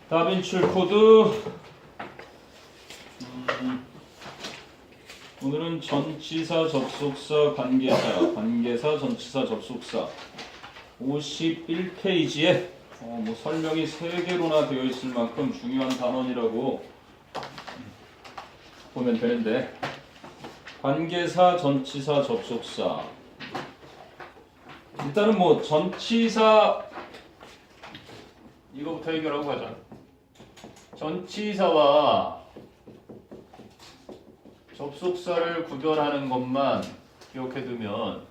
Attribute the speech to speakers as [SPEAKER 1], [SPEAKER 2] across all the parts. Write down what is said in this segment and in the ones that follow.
[SPEAKER 1] 다빈출 코드. 오늘은 전치사, 접속사, 관계사, 전치사, 접속사 51페이지에 뭐 설명이 3개로나 되어 있을 만큼 중요한 단원이라고 보면 되는데, 관계사, 전치사, 접속사. 일단은 뭐 전치사 이거부터 해결하고 가자. 전치사와 접속사를 구별하는 것만 기억해두면,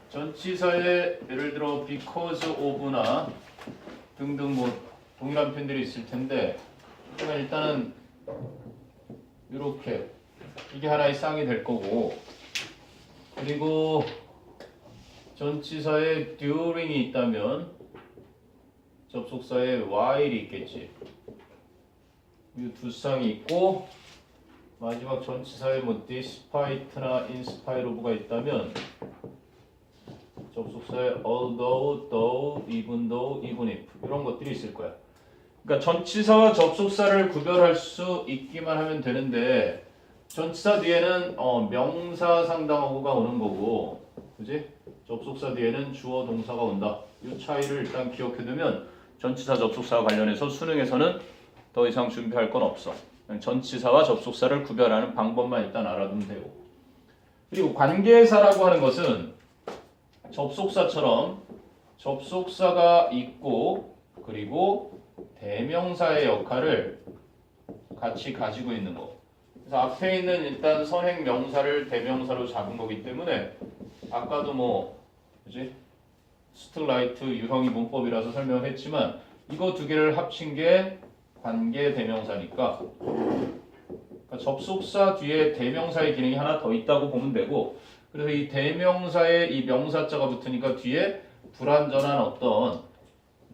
[SPEAKER 1] 전치사에 예를 들어 because of나 등등 뭐 동일한 표현들이 있을 텐데, 일단은 이렇게 이게 하나의 쌍이 될 거고, 그리고 전치사에 during이 있다면 접속사에 while이 있겠지. 이 두 쌍이 있고, 마지막 전치사에 뭐 despite나 in spite of가 있다면 접속사에 although, though, even though, even if 이런 것들이 있을 거야. 그러니까 전치사와 접속사를 구별할 수 있기만 하면 되는데, 전치사 뒤에는 명사 상당어구가 오는 거고, 그지? 접속사 뒤에는 주어 동사가 온다. 이 차이를 일단 기억해두면 전치사 접속사와 관련해서 수능에서는 더 이상 준비할 건 없어. 전치사와 접속사를 구별하는 방법만 일단 알아두면 되고, 그리고 관계사라고 하는 것은 접속사처럼 접속사가 있고 그리고 대명사의 역할을 같이 가지고 있는 거. 그래서 앞에 있는 일단 선행 명사를 대명사로 잡은 거기 때문에, 아까도 뭐 그지? 스틀라이트 유형이 문법이라서 설명을 했지만, 이거 두 개를 합친 게 관계 대명사니까, 그러니까 접속사 뒤에 대명사의 기능이 하나 더 있다고 보면 되고, 그래서 이 대명사에 이 명사자가 붙으니까 뒤에 불완전한 어떤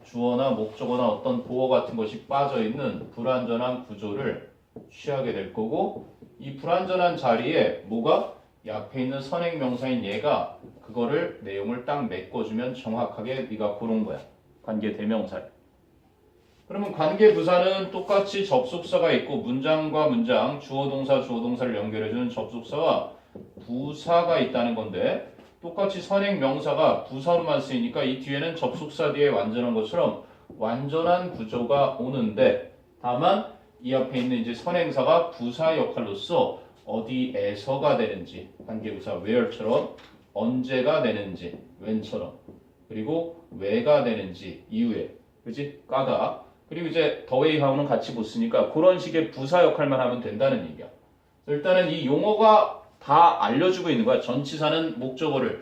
[SPEAKER 1] 주어나 목적어나 어떤 보어 같은 것이 빠져있는 불완전한 구조를 취하게 될 거고, 이 불완전한 자리에 뭐가 이 앞에 있는 선행 명사인 얘가 그거를 내용을 딱 메꿔주면 정확하게 네가 고른 거야. 관계 대명사를. 그러면 관계 부사는 똑같이 접속사가 있고 문장과 문장, 주어 동사를 연결해주는 접속사와 부사가 있다는 건데, 똑같이 선행 명사가 부사로만 쓰이니까 이 뒤에는 접속사 뒤에 완전한 것처럼 완전한 구조가 오는데, 다만 이 앞에 있는 이제 선행사가 부사 역할로서 어디에서가 되는지, 관계부사 where처럼 언제가 되는지, when처럼, 그리고 왜가 되는지 이후에, 그지? 까다. 그리고 이제 the way how는 같이 붙으니까 그런 식의 부사 역할만 하면 된다는 얘기야. 일단은 이 용어가 다 알려주고 있는 거야. 전치사는 목적어를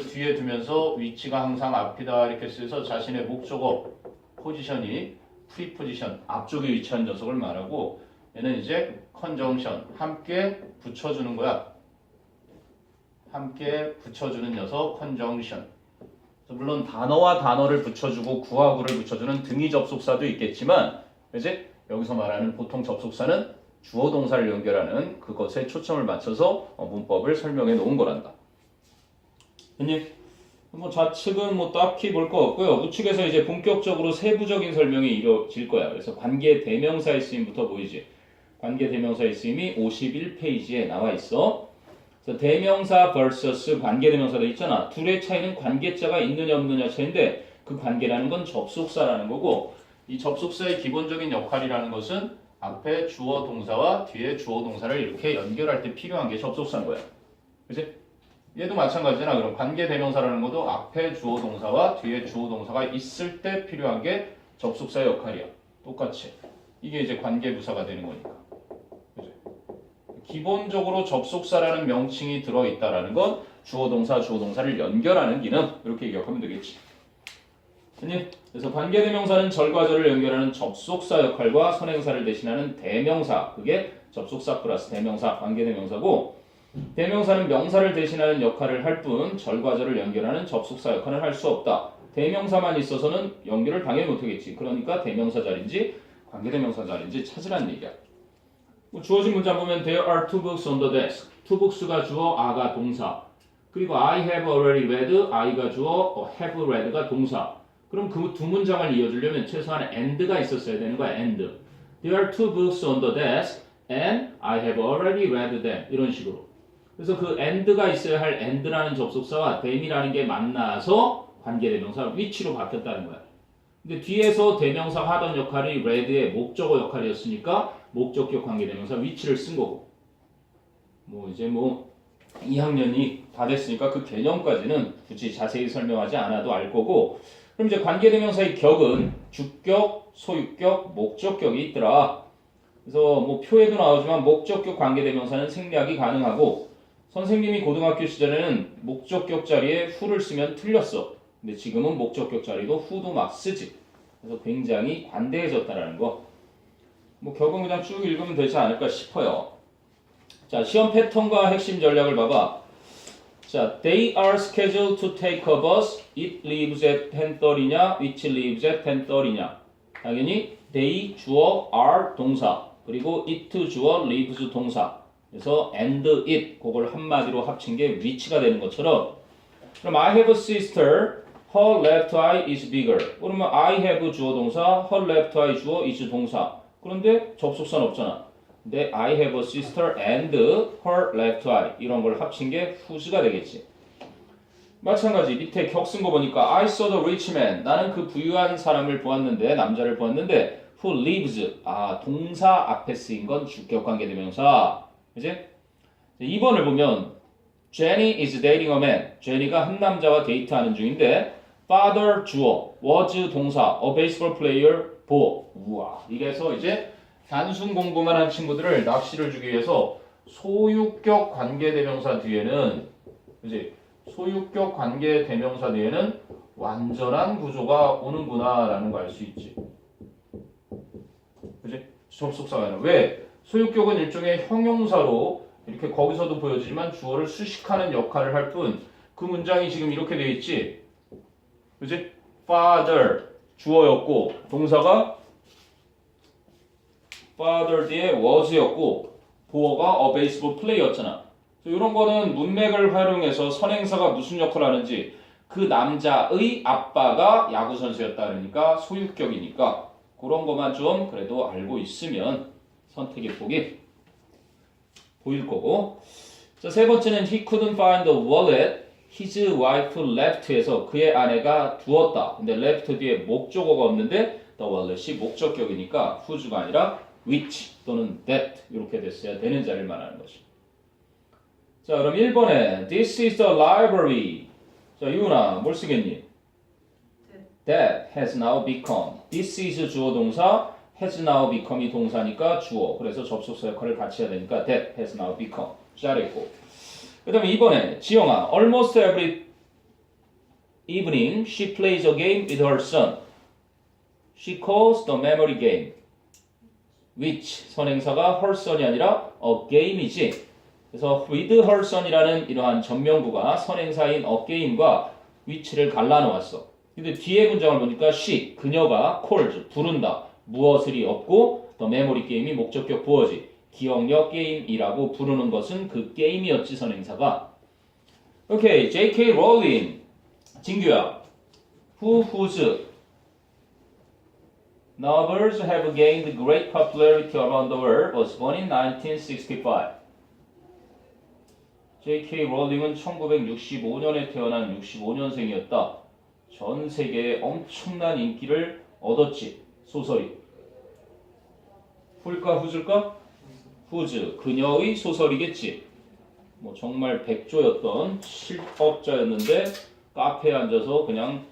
[SPEAKER 1] 뒤에 두면서 위치가 항상 앞이다 이렇게 쓰여서 자신의 목적어 포지션이 프리포지션 앞쪽에 위치한 녀석을 말하고, 얘는 이제 conjunction 함께 붙여주는 거야. 함께 붙여주는 녀석 conjunction. 물론 단어와 단어를 붙여주고 구하구를 붙여주는 등위 접속사도 있겠지만, 그지? 여기서 말하는 보통 접속사는 주어 동사를 연결하는 그것에 초점을 맞춰서 문법을 설명해 놓은 거란다. 됐니? 뭐 좌측은 뭐 딱히 볼 거 없고요. 우측에서 이제 본격적으로 세부적인 설명이 이루어질 거야. 그래서 관계 대명사의 쓰임부터 보이지. 관계 대명사의 쓰임이 51페이지에 나와 있어. 그래서 대명사 vs 관계 대명사도 있잖아. 둘의 차이는 관계자가 있느냐 없느냐 차이인데, 그 관계라는 건 접속사라는 거고, 이 접속사의 기본적인 역할이라는 것은 앞에 주어 동사와 뒤에 주어 동사를 이렇게 연결할 때 필요한 게 접속사인 거야. 그치? 얘도 마찬가지잖아. 그럼 관계 대명사라는 것도 앞에 주어 동사와 뒤에 주어 동사가 있을 때 필요한 게 접속사의 역할이야. 똑같이. 이게 이제 관계 부사가 되는 거니까. 그치? 기본적으로 접속사라는 명칭이 들어있다라는 건 주어 동사를 연결하는 기능, 이렇게 기억하면 되겠지. 그래서 관계 대명사는 절과절을 연결하는 접속사 역할과 선행사를 대신하는 대명사, 그게 접속사 플러스 대명사, 관계 대명사고, 대명사는 명사를 대신하는 역할을 할 뿐 절과절을 연결하는 접속사 역할은 할 수 없다. 대명사만 있어서는 연결을 당연히 못하겠지. 그러니까 대명사 자리인지 관계 대명사 자리인지 찾으라는 얘기야. 주어진 문장 보면 There are two books on the desk. two books가 주어, are가 동사. 그리고 I have already read, I가 주어, have read가 동사. 그럼 그 두 문장을 이어주려면 최소한 and가 있었어야 되는 거야. and. There are two books on the desk and I have already read them. 이런 식으로. 그래서 그 and가 있어야 할 and라는 접속사와 them이라는 게 만나서 관계대명사 which로 바뀌었다는 거야. 근데 뒤에서 대명사 하던 역할이 read의 목적어 역할이었으니까 목적격 관계대명사 which를 쓴 거고. 뭐 이제 뭐 2학년이 다 됐으니까 그 개념까지는 굳이 자세히 설명하지 않아도 알 거고. 그럼 이제 관계대명사의 격은 주격, 소유격, 목적격이 있더라. 그래서 뭐 표에도 나오지만 목적격 관계대명사는 생략이 가능하고 선생님이 고등학교 시절에는 목적격 자리에 who를 쓰면 틀렸어. 근데 지금은 목적격 자리도 who도 막 쓰지. 그래서 굉장히 관대해졌다라는 거. 뭐 격은 그냥 쭉 읽으면 되지 않을까 싶어요. 자, 시험 패턴과 핵심 전략을 봐봐. 자, they are scheduled to take a bus. It leaves at 10:30냐? Which leaves at 10:30냐? 당연히 they 주어 are 동사 그리고 it 주어 leaves 동사. 그래서 and it 그걸 한마디로 합친 게 which가 되는 것처럼. 그럼 I have a sister. Her left eye is bigger. 그러면 I have 주어 동사, her left eye 주어 is 동사. 그런데 접속사는 없잖아. 근데 I have a sister and her left eye 이런 걸 합친 게 whose가 되겠지. 마찬가지 밑에 격 쓴 거 보니까 I saw the rich man. 나는 그 부유한 사람을 보았는데 남자를 보았는데 who lives. 아 동사 앞에 쓰인 건 주격 관계대명사. 그지? 2번을 보면 Jenny is dating a man. 제니가 한 남자와 데이트하는 중인데 father 주어, was 동사, a baseball player 보어. 우와 이래서 이제 단순 공부만 한 친구들을 낚시를 주기 위해서 소유격 관계대명사 뒤에는 그지? 소유격 관계대명사 뒤에는 완전한 구조가 오는구나라는 걸 알 수 있지. 그지? 접속사가 아니라 왜? 소유격은 일종의 형용사로 이렇게 거기서도 보여지지만 주어를 수식하는 역할을 할 뿐 그 문장이 지금 이렇게 되어 있지. 그지? father 주어였고 동사가 father 뒤에 was였고 보어가 a baseball play였잖아. 이런 거는 문맥을 활용해서 선행사가 무슨 역할을 하는지 그 남자의 아빠가 야구 선수였다 그러니까 소유격이니까 그런 것만 좀 그래도 알고 있으면 선택의 폭이 보일 거고. 자, 세 번째는 he couldn't find the wallet his wife left에서 그의 아내가 두었다. 근데 left 뒤에 목적어가 없는데 the wallet이 목적격이니까 whose가 아니라 which 또는 that 이렇게 됐어야 되는 자리를 말하는 거지. 자, 그럼 1번에 this is the library. 자, 유은아 뭘 쓰겠니? that has now become. this is 주어 동사 has now become이 동사니까 주어. 그래서 접속사 역할을 같이 해야 되니까 that has now become. 잘했고. 그 다음에 2번에 지영아 almost every evening she plays a game with her son. She calls the memory game. which 선행사가 her son이 아니라 a game이지. 그래서 with her son이라는 이러한 전명구가 선행사인 a game과 which를 갈라놓았어. 근데 뒤에 문장을 보니까 she, 그녀가 calls, 부른다. 무엇을이 없고 the memory game이 목적격 보어지. 기억력 게임이라고 부르는 것은 그 게임이었지 선행사가. 오케이, J.K. Rowling. 진규야. whose novels have gained great popularity around the world was born in 1965. J.K. 롤링은 1965년에 태어난 65년생이었다. 전 세계에 엄청난 인기를 얻었지. 소설이. who일까 whose일까? whose. 그녀의 소설이겠지. 뭐 정말 백조였던 실업자였는데 카페에 앉아서 그냥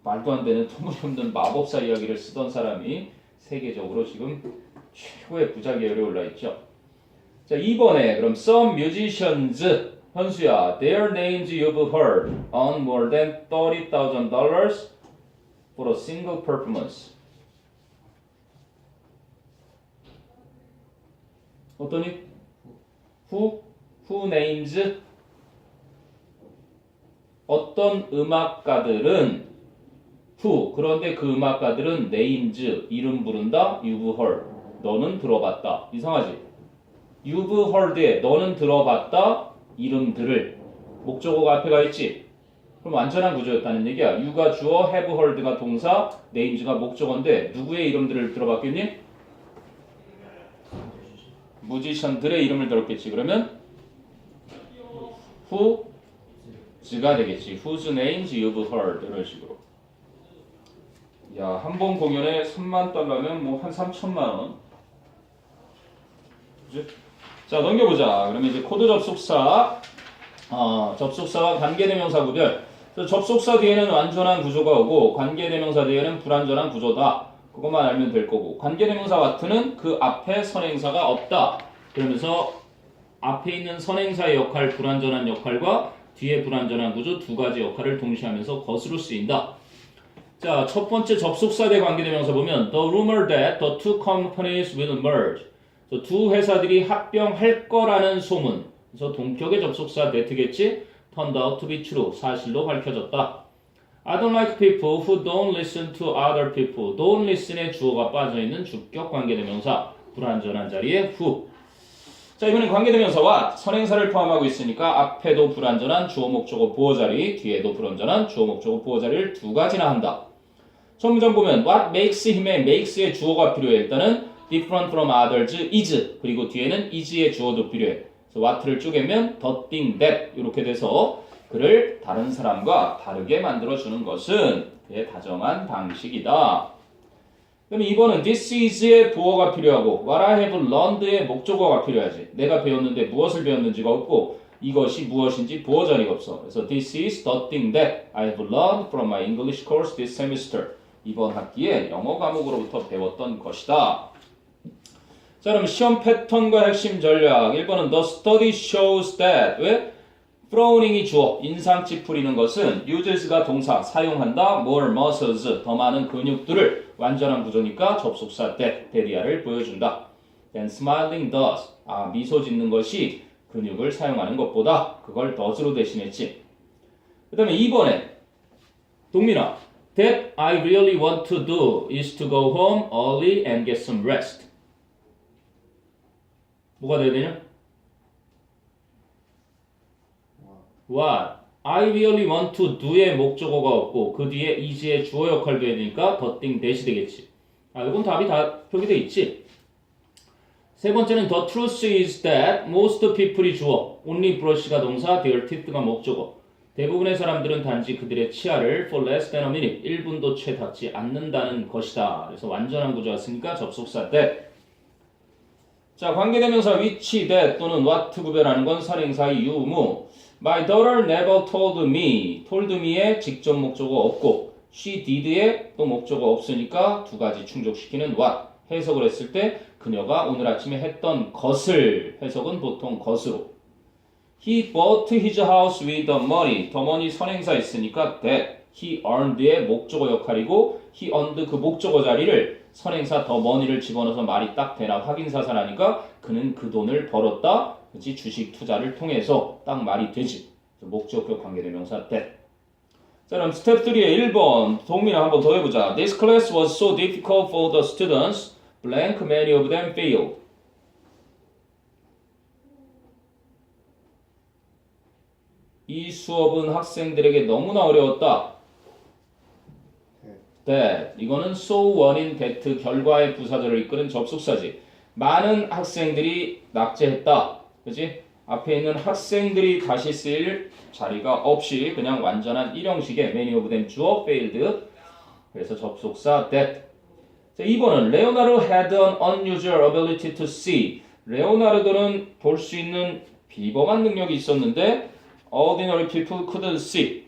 [SPEAKER 1] 말도 안 되는 터무니없는 마법사 이야기를 쓰던 사람이 세계적으로 지금 최고의 부자 계열에 올라 있죠. 자, 2번에 그럼 some musicians 현수야 their names you've heard earn more than $30,000 for a single performance. 어떠니? who names 어떤 음악가들은 who 그런데 그 음악가들은 names 이름 부른다 you've heard 너는 들어봤다. 이상하지? you've heard에 너는 들어봤다 이름들을 목적어가 앞에 가 있지. 그럼 완전한 구조였다는 얘기야. you가 주어, have heard가 동사, names가 목적어인데 누구의 이름들을 들어봤겠니? 뮤지션들의 이름을 들었겠지. 그러면 who's가 되겠지. whose names you've heard 이런 식으로. 야, 한 번 공연에 3만 달러면 뭐 한 3천만 원. 그치? 자, 넘겨보자. 그러면 이제 코드 접속사, 접속사와 관계대명사 구별. 그래서 접속사 뒤에는 완전한 구조가 오고 관계대명사 뒤에는 불완전한 구조다. 그것만 알면 될 거고 관계대명사 what는 그 앞에 선행사가 없다. 그러면서 앞에 있는 선행사의 역할, 불완전한 역할과 뒤에 불완전한 구조 두 가지 역할을 동시에 하면서 것으로 쓰인다. 자, 첫 번째 접속사 대 관계대명사 보면 The rumor that the two companies will merge. 두 회사들이 합병할 거라는 소문. 그래서 동격의 접속사 that겠지. Turned out to be true. 사실로 밝혀졌다. I don't like people who don't listen to other people. Don't listen의 주어가 빠져있는 주격 관계대명사. 불완전한 자리에 who. 자, 이번엔 관계대명사와 선행사를 포함하고 있으니까 앞에도 불완전한 주어 목적어 보어 자리, 뒤에도 불완전한 주어 목적어 보어 자리를 두 가지나 한다. 첫 문장 보면 what makes him의 makes의 주어가 필요해. 일단은 different from others is 그리고 뒤에는 is의 주어도 필요해. 그래서 what를 쪼개면 the thing that 이렇게 돼서 그를 다른 사람과 다르게 만들어주는 것은 그의 다정한 방식이다. 그럼 2번은 this is의 보어가 필요하고 what I have learned의 목적어가 필요하지. 내가 배웠는데 무엇을 배웠는지가 없고 이것이 무엇인지 보어 자리가 없어. 그래서 this is the thing that I have learned from my English course this semester. 이번 학기에 영어 과목으로부터 배웠던 것이다. 자, 그럼 시험 패턴과 핵심 전략. 1번은 the study shows that. 왜? 프로닝이 주어, 인상 찌푸리는 것은 uses가 동사, 사용한다, more muscles, 더 많은 근육들을 완전한 구조니까 접속사 that이야를 보여준다. Then smiling does. 미소 짓는 것이 근육을 사용하는 것보다 그걸 does로 대신했지. 그 다음에 2번에 동민아 That I really want to do is to go home early and get some rest. 뭐가 돼야 되냐? What I really want to do의 목적어가 없고 그 뒤에 is의 주어 역할도 해야 되니까 the thing that이 되겠지. 이건 답이 다 표기되어 있지. 세 번째는 the truth is that most people이 주어, only brush가 동사, their teeth가 목적어. 대부분의 사람들은 단지 그들의 치아를 for less than a minute, 1분도 채 닿지 않는다는 것이다. 그래서 완전한 구조가 쓰니까 접속사 that. 자, 관계대명사 which, that 또는 what 구별하는 건 선행사의 유무. My daughter never told me. told me의 직접 목적어 없고 she did의 또 목적어 없으니까 두 가지 충족시키는 what. 해석을 했을 때 그녀가 오늘 아침에 했던 것을 해석은 보통 것으로. He bought his house with the money. the money 선행사 있으니까 that. He earned의 목적어 역할이고 he earned 그 목적어 자리를 선행사 the money를 집어넣어서 말이 딱 되나 확인사살하니까 그는 그 돈을 벌었다. 그치? 주식 투자를 통해서 딱 말이 되지. 목적격 관계대명사 that. 자, 그럼 스텝 3의 1번 동민아 한번 더 해보자. This class was so difficult for the students. Blank, many of them failed. 이 수업은 학생들에게 너무나 어려웠다. that. 이거는 so one인 that 결과의 부사절을 이끄는 접속사지. 많은 학생들이 낙제했다. 그치? 앞에 있는 학생들이 다시 쓰일 자리가 없이 그냥 완전한 일형식의 many of them 주어 failed. 그래서 접속사 that. 자, 2번은 레오나르도 had an unusual ability to see. 레오나르도는 볼 수 있는 비범한 능력이 있었는데 ordinary people couldn't see.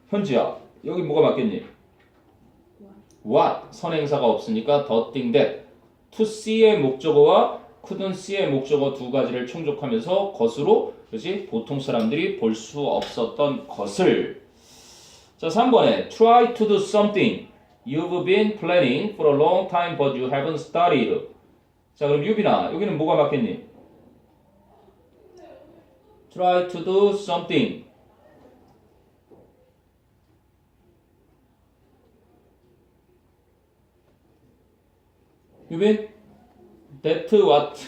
[SPEAKER 1] 현지야, 여기 뭐가 맞겠니? what. 선행사가 없으니까 the thing that. to see의 목적어와 couldn't see의 목적어 두 가지를 충족하면서 것으로, 그렇지? 보통 사람들이 볼 수 없었던 것을. 자, 3번에 try to do something you've been planning for a long time but you haven't started. 자, 그럼 유빈아, 여기는 뭐가 맞겠니? try to do something. 유빈? that what?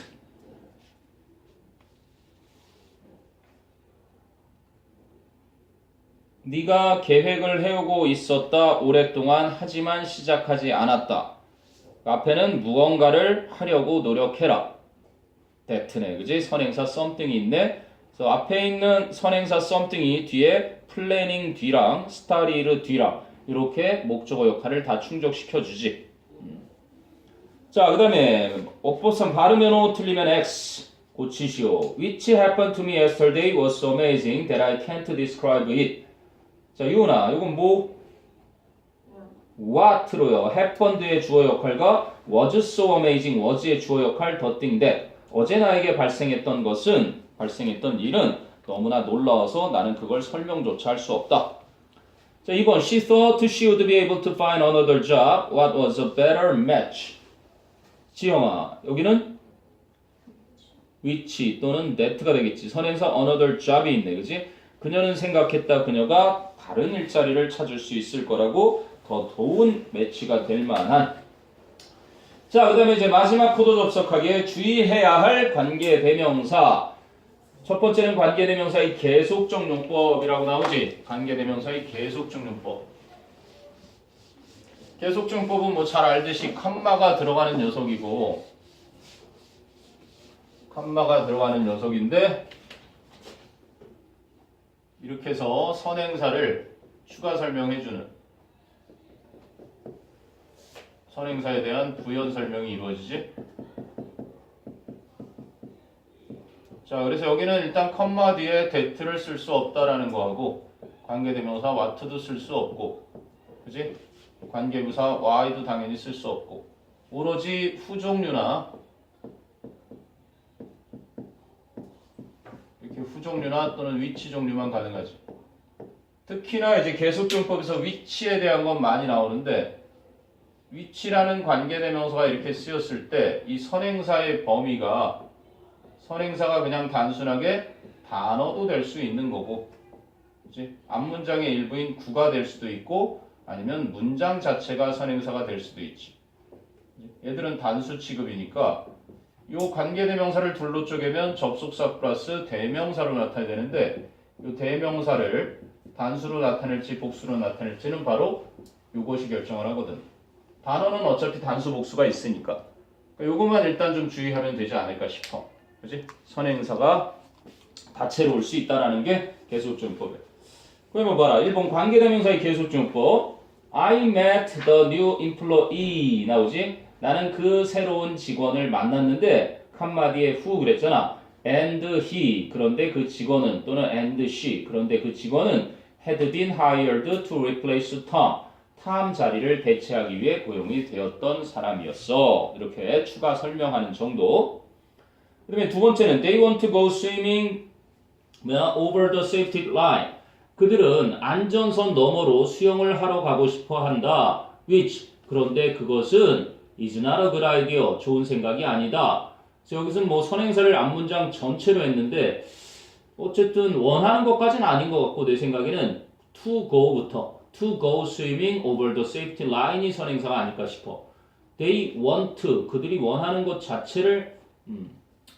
[SPEAKER 1] 네가 계획을 해오고 있었다. 오랫동안 하지만 시작하지 않았다. 앞에는 무언가를 하려고 노력해라. that네. 그지? 선행사 something이 있네. 그래서 앞에 있는 선행사 something이 뒤에 planning 뒤랑 study 뒤랑 이렇게 목적어 역할을 다 충족시켜 주지. 자, 그 다음에 옥보선 발음면 O 틀리면 X 고치시오. Which happened to me yesterday was so amazing that I can't describe it. 자, 유은아, 이건 뭐? what로요. happened의 주어 역할과 was so amazing, was의 주어 역할 the thing that. 어제 나에게 발생했던 일은 너무나 놀라워서 나는 그걸 설명조차 할 수 없다. 자, 2번. She thought she would be able to find another job. What was a better match? 지영아, 여기는 which 또는 that가 되겠지. 선행사 another job이 있네. 그지? 그녀는 생각했다. 그녀가 다른 일자리를 찾을 수 있을 거라고 더 좋은 매치가 될 만한. 자, 그 다음에 이제 마지막 코드 접속하기에 주의해야 할 관계대명사. 첫 번째는 관계대명사의 계속적 용법이라고 나오지. 관계대명사의 계속적 용법. 계속적 용법은 뭐 잘 알듯이 컴마가 들어가는 녀석이고, 컴마가 들어가는 녀석인데 이렇게 해서 선행사를 추가 설명해주는, 선행사에 대한 부연 설명이 이루어지지. 자, 그래서 여기는 일단 컴마 뒤에 that를 쓸 수 없다라는 거하고 관계대명사 what도 쓸 수 없고, 그지? 관계부사 why도 당연히 쓸 수 없고 오로지 후종류나 이렇게 후종류나 또는 which 종류만 가능하지. 특히나 이제 계속용법에서 which에 대한 건 많이 나오는데 which라는 관계대명사가 이렇게 쓰였을 때 이 선행사의 범위가 선행사가 그냥 단순하게 단어도 될 수 있는 거고, 그치? 앞문장의 일부인 구가 될 수도 있고 아니면 문장 자체가 선행사가 될 수도 있지. 얘들은 단수 취급이니까 이 관계대명사를 둘로 쪼개면 접속사 플러스 대명사로 나타내야 되는데 이 대명사를 단수로 나타낼지 복수로 나타낼지는 바로 이것이 결정을 하거든. 단어는 어차피 단수 복수가 있으니까 요것만 일단 좀 주의하면 되지 않을까 싶어. 그지? 선행사가 다채로 올 수 있다는 게 계속적용법이야. 그러면 봐라. 1번 관계대명사의 계속적용법. I met the new employee 나오지? 나는 그 새로운 직원을 만났는데 칸마 뒤에 who 그랬잖아. and he 그런데 그 직원은 또는 and she 그런데 그 직원은 had been hired to replace Tom. 탐 자리를 대체하기 위해 고용이 되었던 사람이었어. 이렇게 추가 설명하는 정도. 그 다음에 두 번째는 they want to go swimming over the safety line. 그들은 안전선 너머로 수영을 하러 가고 싶어 한다. which 그런데 그것은 is not a good idea. 좋은 생각이 아니다. 그래서 여기서는 뭐 선행사를 앞문장 전체로 했는데 어쨌든 원하는 것까지는 아닌 것 같고 내 생각에는 to go부터 to go swimming over the safety line이 선행사가 아닐까 싶어. They want to 그들이 원하는 것 자체를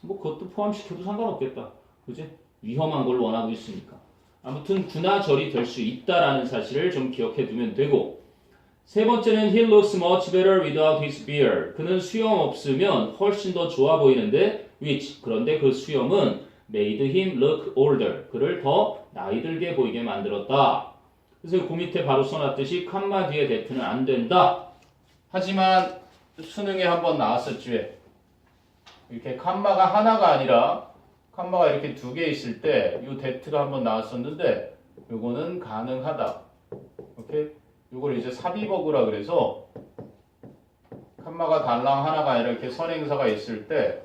[SPEAKER 1] 뭐 그것도 포함시켜도 상관없겠다. 그지? 위험한 걸 원하고 있으니까. 아무튼 구나 절이 될 수 있다라는 사실을 좀 기억해 두면 되고, 세 번째는 he looks much better without his beard. 그는 수염 없으면 훨씬 더 좋아 보이는데 which 그런데 그 수염은 made him look older. 그를 더 나이 들게 보이게 만들었다. 그래서 그 밑에 바로 써놨듯이 칸마 뒤에 that는 안 된다. 하지만 수능에 한번 나왔었지 왜? 이렇게 칸마가 하나가 아니라 칸마가 이렇게 두 개 있을 때 이 that가 한번 나왔었는데 요거는 가능하다. 오케이? 요걸 이제 삽입어구라 그래서 칸마가 달랑 하나가 아니라 이렇게 선행사가 있을 때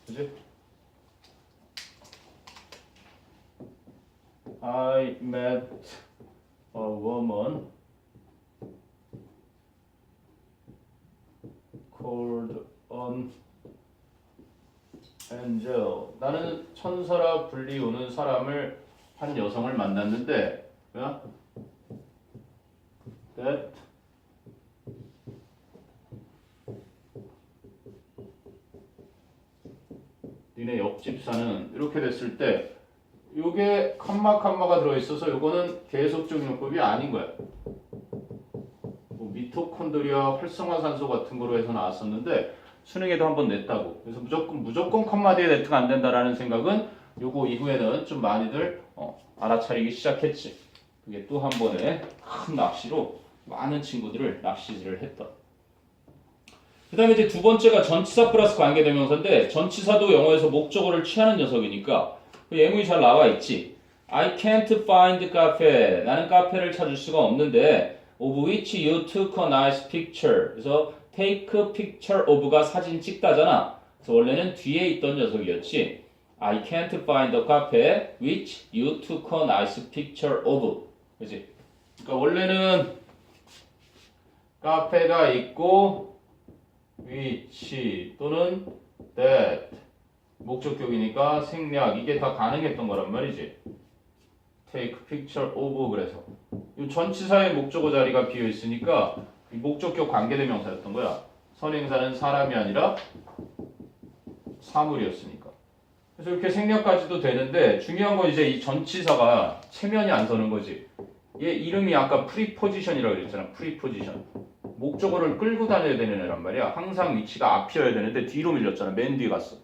[SPEAKER 1] 그지? I met a woman called an angel. 나는 천사라 불리우는 사람을 한 여성을 만났는데 뭐야? that 니네 옆집 사는 이렇게 됐을 때 요게 칸마가 들어있어서 요거는 계속적 용법이 아닌 거야. 뭐 미토콘드리아 활성화산소 같은 거로 해서 나왔었는데 수능에도 한번 냈다고. 그래서 무조건 컴마 뒤에 네트가 안 된다라는 생각은 요거 이후에는 좀 많이들 알아차리기 시작했지. 그게 또 한 번에 큰 낚시로 많은 친구들을 낚시질을 했다. 그 다음에 이제 두 번째가 전치사 플러스 관계대명사인데 전치사도 영어에서 목적어를 취하는 녀석이니까 그 예문이 잘 나와 있지. I can't find cafe. 나는 카페를 찾을 수가 없는데 of which you took a nice picture. 그래서 take picture of가 사진 찍다잖아. 그래서 원래는 뒤에 있던 녀석이었지. I can't find a cafe which you took a nice picture of. 그치? 그러니까 원래는 카페가 있고 which 또는 that 목적격이니까 생략 이게 다 가능했던 거란 말이지. take picture of 그래서 이 전치사의 목적어 자리가 비어 있으니까 이 목적격 관계대명사였던 거야. 선행사는 사람이 아니라 사물이었으니까. 그래서 이렇게 생략까지도 되는데 중요한 건 이제 이 전치사가 체면이 안 서는 거지. 얘 이름이 아까 프리포지션이라고 그랬잖아. 프리포지션. 목적어를 끌고 다녀야 되는 애란 말이야. 항상 위치가 앞이어야 되는데 뒤로 밀렸잖아. 맨 뒤에 갔어.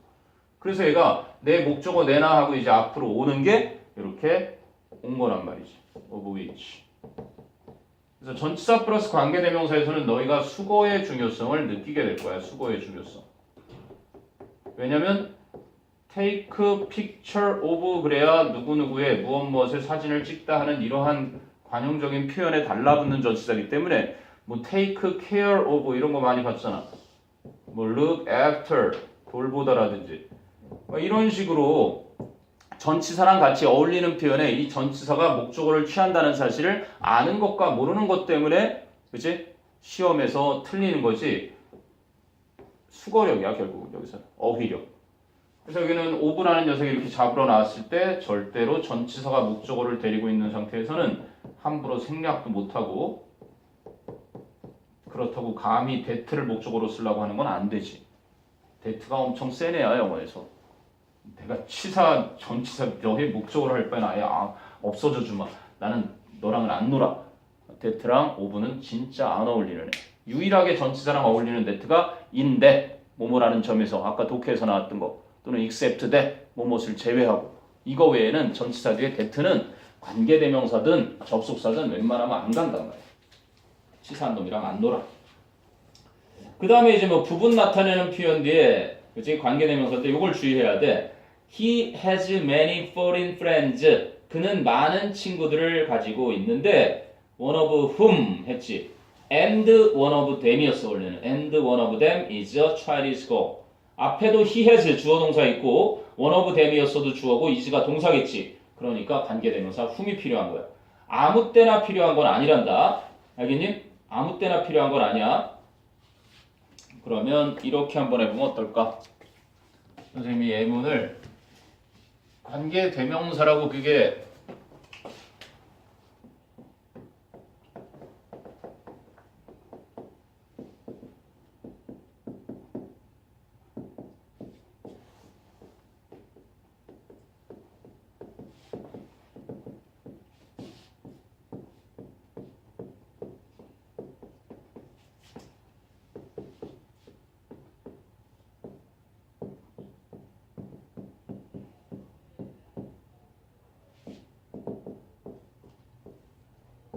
[SPEAKER 1] 그래서 얘가 내 목적어 내놔 하고 이제 앞으로 오는 게 이렇게 온 거란 말이지. of which. 그래서 전치사 플러스 관계대명사에서는 너희가 수거의 중요성을 느끼게 될 거야. 수거의 중요성. 왜냐면 take picture of 그래야 누구누구의 무엇무엇의 사진을 찍다 하는 이러한 관용적인 표현에 달라붙는 전치사이기 때문에 뭐 take care of 이런 거 많이 봤잖아. 뭐 look after 돌보다라든지 이런 식으로 전치사랑 같이 어울리는 표현에 이 전치사가 목적어를 취한다는 사실을 아는 것과 모르는 것 때문에 그치? 시험에서 틀리는 거지 수거력이야 결국 여기서 어휘력. 그래서 여기는 of라는 녀석이 이렇게 잡으러 나왔을 때 절대로 전치사가 목적어를 데리고 있는 상태에서는 함부로 생략도 못하고 그렇다고 감히 that를 목적어로 쓰려고 하는 건 안 되지. that가 엄청 센 애야 영어에서. 내가 치사 전치사 너의 목적어로 할 바에는 아예 없어져 주마. 나는 너랑은 안 놀아. that랑 of는 진짜 안 어울리는 애. 유일하게 전치사랑 어울리는 that가 in that 뭐뭐라는 점에서 아까 독해에서 나왔던 거 또는 except that 뭐뭇을 제외하고 이거 외에는 전치사 뒤에 that는 관계대명사든 접속사든 웬만하면 안 간단 말이야. 치사한 놈이랑 안 놀아. 그 다음에 이제 뭐 부분 나타내는 표현 뒤에 그치 관계대명사인데 이걸 주의해야 돼. He has many foreign friends. 그는 많은 친구들을 가지고 있는데 one of whom 했지. And one of them이었어 원래는. And one of them is a Chinese girl. 앞에도 he has 주어 동사 있고 one of them이었어도 주어고 is가 동사겠지. 그러니까 관계대명사 whom이 필요한 거야. 아무 때나 필요한 건 아니란다. 알겠니? 아무 때나 필요한 건 아니야. 그러면 이렇게 한번 해보면 어떨까? 선생님이 예문을 관계대명사라고 그게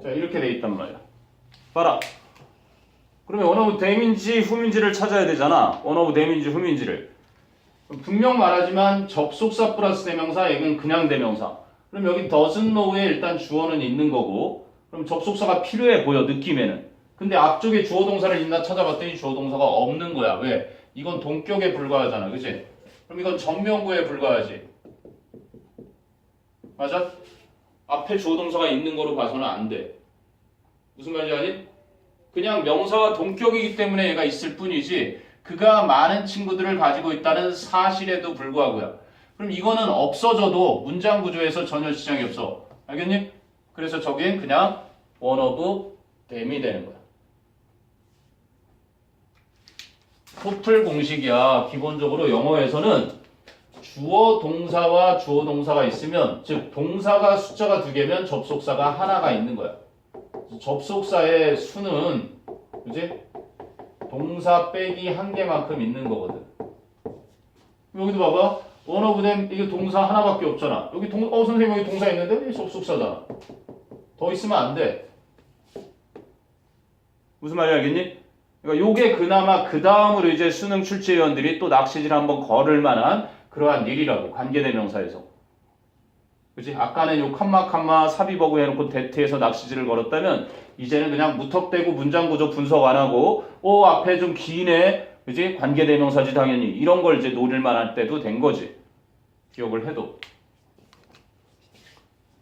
[SPEAKER 1] 자 이렇게 돼 있단 말이야. 봐라. 그러면 one of them인지 whom인지를 찾아야 되잖아. one of them인지 whom인지를. 분명 말하지만 접속사 플러스 대명사, 얘는 그냥 대명사. 그럼 여기 doesn't know에 일단 주어는 있는 거고 그럼 접속사가 필요해 보여 느낌에는. 근데 앞쪽에 주어 동사를 있나 찾아봤더니 주어 동사가 없는 거야. 왜? 이건 동격에 불과하잖아. 그치? 그럼 이건 전명구에 불과하지. 맞아? 앞에 주어 동사가 있는 거로 봐서는 안 돼. 무슨 말인지 아니? 그냥 명사와 동격이기 때문에 얘가 있을 뿐이지 그가 많은 친구들을 가지고 있다는 사실에도 불구하고요. 그럼 이거는 없어져도 문장 구조에서 전혀 지장이 없어. 알겠니? 그래서 저긴 그냥 one of them이 되는 거야. 토플 공식이야. 기본적으로 영어에서는 주어 동사와 주어 동사가 있으면 즉 동사가 숫자가 2개면 접속사가 하나가 있는 거야. 접속사의 수는 그지? 동사 빼기 1개만큼 있는 거거든. 여기도 봐봐. one of them 이게 동사 하나밖에 없잖아. 여기 선생님 여기 동사 있는데 여기 접속사잖아. 더 있으면 안 돼. 무슨 말인지 알겠니? 그러니까 요게 그나마 그 다음으로 이제 수능 출제위원들이 또 낚시질 한번 걸을 만한 그러한 일이라고 관계대명사에서. 그치? 아까는 요 컴마 삽입어구 해놓고 대트에서 낚시질을 걸었다면 이제는 그냥 무턱대고 문장구조 분석 안 하고 앞에 좀 기네. 그치? 관계대명사지 당연히. 이런 걸 이제 노릴만 할 때도 된 거지. 기억을 해도.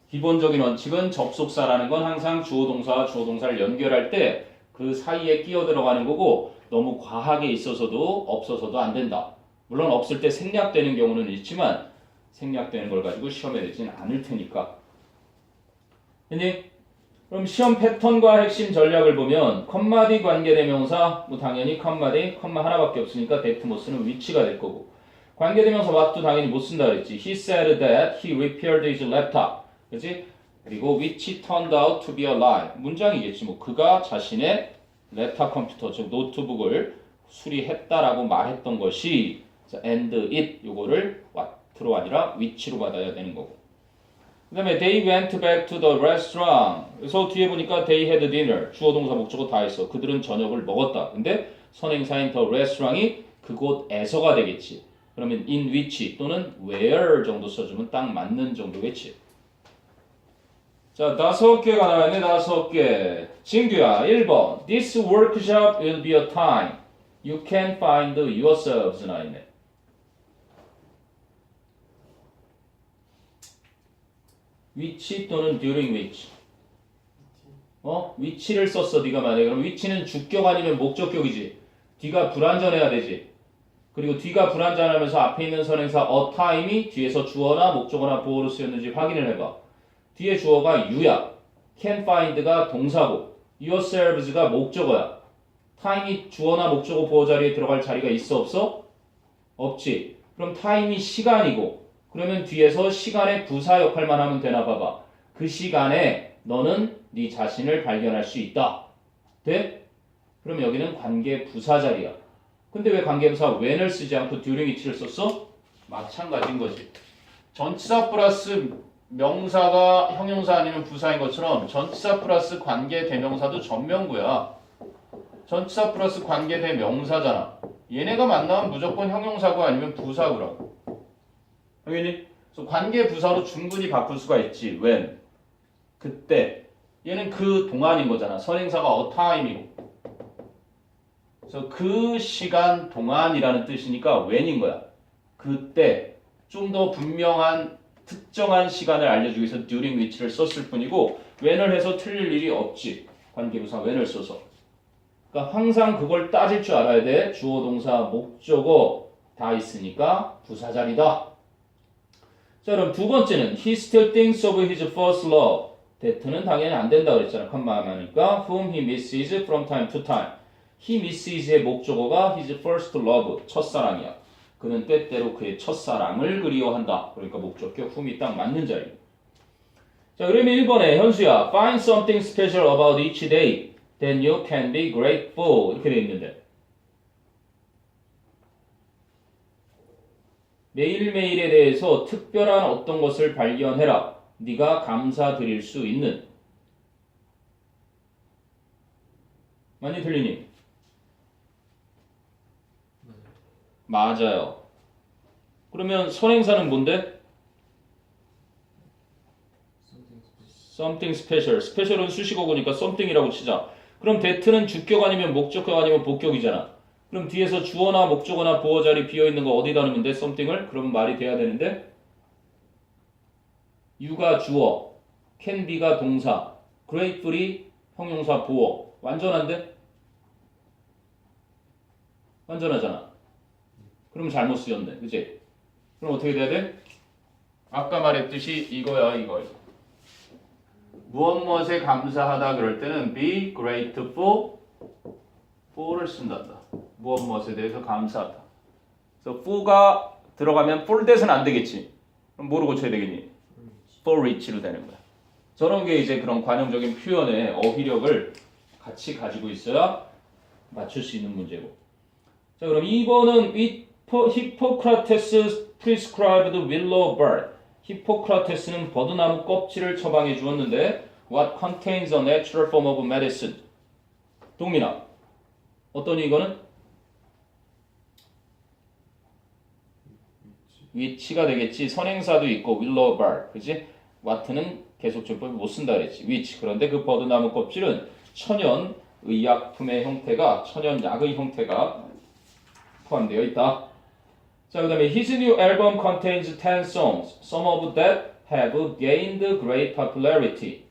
[SPEAKER 1] 기본적인 원칙은 접속사라는 건 항상 주어 동사와 주어 동사를 연결할 때 그 사이에 끼어 들어가는 거고 너무 과하게 있어서도 없어서도 안 된다. 물론 없을 때 생략되는 경우는 있지만 생략되는 걸 가지고 시험에 내지는 않을 테니까. 그럼 시험 패턴과 핵심 전략을 보면 컴마디 관계대명사 당연히 컴마디 컴마 하나밖에 없으니까 that 못 쓰는 위치가 될 거고 관계대명사 what도 당연히 못 쓴다 그랬지. He said that he repaired his laptop. 그치? 그리고 which turned out to be a lie. 문장이겠지. 그가 자신의 랩탑 컴퓨터 즉 노트북을 수리했다라고 말했던 것이 and it 요거를 what로 아니라 which로 받아야 되는 거고. 그 다음에 they went back to the restaurant. 그래서 뒤에 보니까 they had dinner. 주어 동사 목적어 다 했어. 그들은 저녁을 먹었다. 근데 선행사인 the restaurant이 그곳에서가 되겠지. 그러면 in which 또는 where 정도 써주면 딱 맞는 정도겠지. 자, 5개가 나와있네. 5개. 진규야, 1번. This workshop will be a time you can find yourselves 나와있네. which 또는 during which. which를 썼어, 네가 만약에. 그럼 which는 주격 아니면 목적격이지. 뒤가 불완전해야 되지. 그리고 뒤가 불완전하면서 앞에 있는 선행사 a time이 뒤에서 주어나 목적어나 보어로 쓰였는지 확인을 해봐. 뒤에 주어가 you야. can find가 동사고 yourselves가 목적어야. time이 주어나 목적어 보어 자리에 들어갈 자리가 있어 없어? 없지. 그럼 time이 시간이고 그러면 뒤에서 시간의 부사 역할만 하면 되나 봐봐. 그 시간에 너는 네 자신을 발견할 수 있다. 돼? 그럼 여기는 관계 부사 자리야. 근데 왜 관계부사 when을 쓰지 않고 during which를 썼어? 마찬가지인 거지. 전치사 플러스 명사가 형용사 아니면 부사인 것처럼 전치사 플러스 관계 대명사도 전명구야. 전치사 플러스 관계 대명사잖아. 얘네가 만나면 무조건 형용사고 아니면 부사구라고. 알겠니? 그래서 관계 부사로 충분히 바꿀 수가 있지. when. 그때. 얘는 그 동안인 거잖아. 선행사가 a time이고. 그래서 그 시간 동안이라는 뜻이니까 when인 거야. 그때. 좀 더 분명한 특정한 시간을 알려주기 위해서 during which를 썼을 뿐이고 when을 해서 틀릴 일이 없지. 관계부사 when을 써서. 그러니까 항상 그걸 따질 줄 알아야 돼. 주어, 동사, 목적어 다 있으니까 부사자리다. 자, 그럼 두 번째는 he still thinks of his first love. that는 당연히 안 된다 그랬잖아. 컴마만 하니까 whom he misses from time to time. he misses의 목적어가 his first love, 첫사랑이야. 그는 때때로 그의 첫사랑을 그리워한다. 그러니까 목적격 whom이 딱 맞는 자리. 자, 그러면 1번에 현수야. Find something special about each day. Then you can be grateful. 이렇게 돼 있는데. 매일매일에 대해서 특별한 어떤 것을 발견해라. 네가 감사드릴 수 있는. 많이 들리니? 맞아요. 그러면 선행사는 뭔데? something special. 스페셜은 수식어고니까 something이라고 치자. 그럼 that는 주격 아니면 목적격 아니면 복격이잖아. 그럼 뒤에서 주어나 목적어나 보어 자리 비어있는 거 어디다 넣으면 돼? something을? 그러면 말이 돼야 되는데 you가 주어, can be가 동사, grateful이 형용사 보어. 완전한데? 완전하잖아. 그럼 잘못 쓰였네. 그치? 그럼 어떻게 돼야 돼? 아까 말했듯이 이거야, 이거. 무엇에 감사하다 그럴 때는 be grateful for를 쓴단다. 무엇에 대해서 감사하다. 그래서 for가 들어가면 for that은 안 되겠지. 그럼 뭐로 고쳐야 되겠니? for which로 되는 거야. 저런 게 이제 그런 관용적인 표현의 어휘력을 같이 가지고 있어야 맞출 수 있는 문제고. 자, 그럼 2번은 Hippocrates prescribed willow bark. 히포크라테스는 버드나무 껍질을 처방해 주었는데 what contains a natural form of medicine. 동민아, 어떠니 이거는? which가 되겠지. 선행사도 있고 willow bark, 그지? what는 계속적법을 못 쓴다 그랬지. which. 그런데 그 버드나무 껍질은 천연 의약품의 형태가, 천연 약의 형태가 포함되어 있다. 자, 그 다음에 his new album contains 10 songs. Some of that have gained great popularity.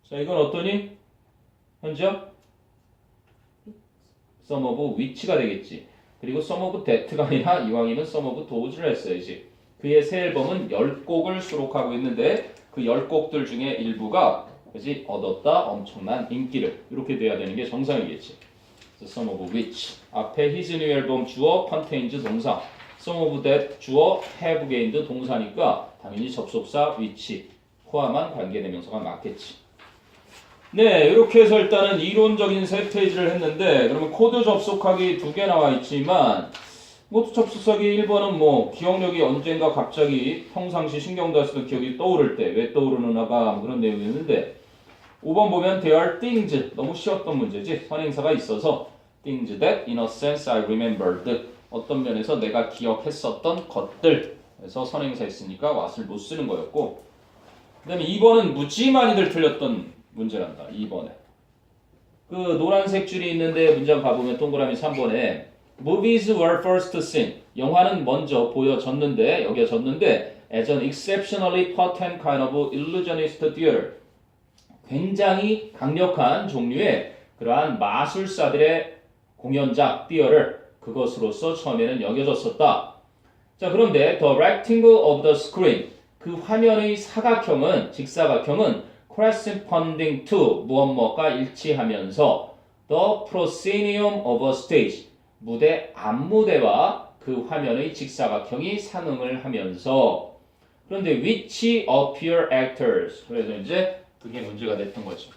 [SPEAKER 1] 자, 이건 어떠니? 현지야? Some of which가 되겠지. 그리고 some of that가 아니라 이왕이면 some of those를 했어야지. 그의 새 앨범은 10곡을 수록하고 있는데 그 10곡들 중에 일부가 그지 얻었다 엄청난 인기를, 이렇게 돼야 되는 게 정상이겠지. Some of which 앞에 his new album 주어 contains 동사, some of that 주어 have gained 동사니까 당연히 접속사 which 포함한 관계대명사가 맞겠지. 네, 이렇게 해서 일단은 이론적인 세 페이지를 했는데, 그러면 코드 접속하기 2개 나와 있지만 모두 접속하기 1번은 뭐 기억력이 언젠가 갑자기 평상시 신경도 쓰던 기억이 떠오를 때 왜 떠오르는가 그런 내용이었는데, 5번 보면 there are things, 너무 쉬웠던 문제지. 선행사가 있어서 things that in a sense I remembered, 어떤 면에서 내가 기억했었던 것들, 그래서 선행사 있으니까 what을 못 쓰는 거였고, 그 다음에 2번은 무지 많이들 틀렸던 문제란다. 2번에 그 노란색 줄이 있는데 문장 봐보면 동그라미 3번에 movies were first seen, 영화는 먼저 보여졌는데, 여기가 졌는데 as an exceptionally potent kind of illusionist theater, 굉장히 강력한 종류의 그러한 마술사들의 공연작 theater, 그것으로서 처음에는 여겨졌었다. 자, 그런데 the rectangle of the screen, 그 화면의 사각형은, 직사각형은 corresponding to 무엇뭐가 일치하면서 the proscenium of a stage, 무대 앞무대와 그 화면의 직사각형이 상응을 하면서, 그런데 which appear actors, 그래서 이제 그게 문제가 됐던 거죠.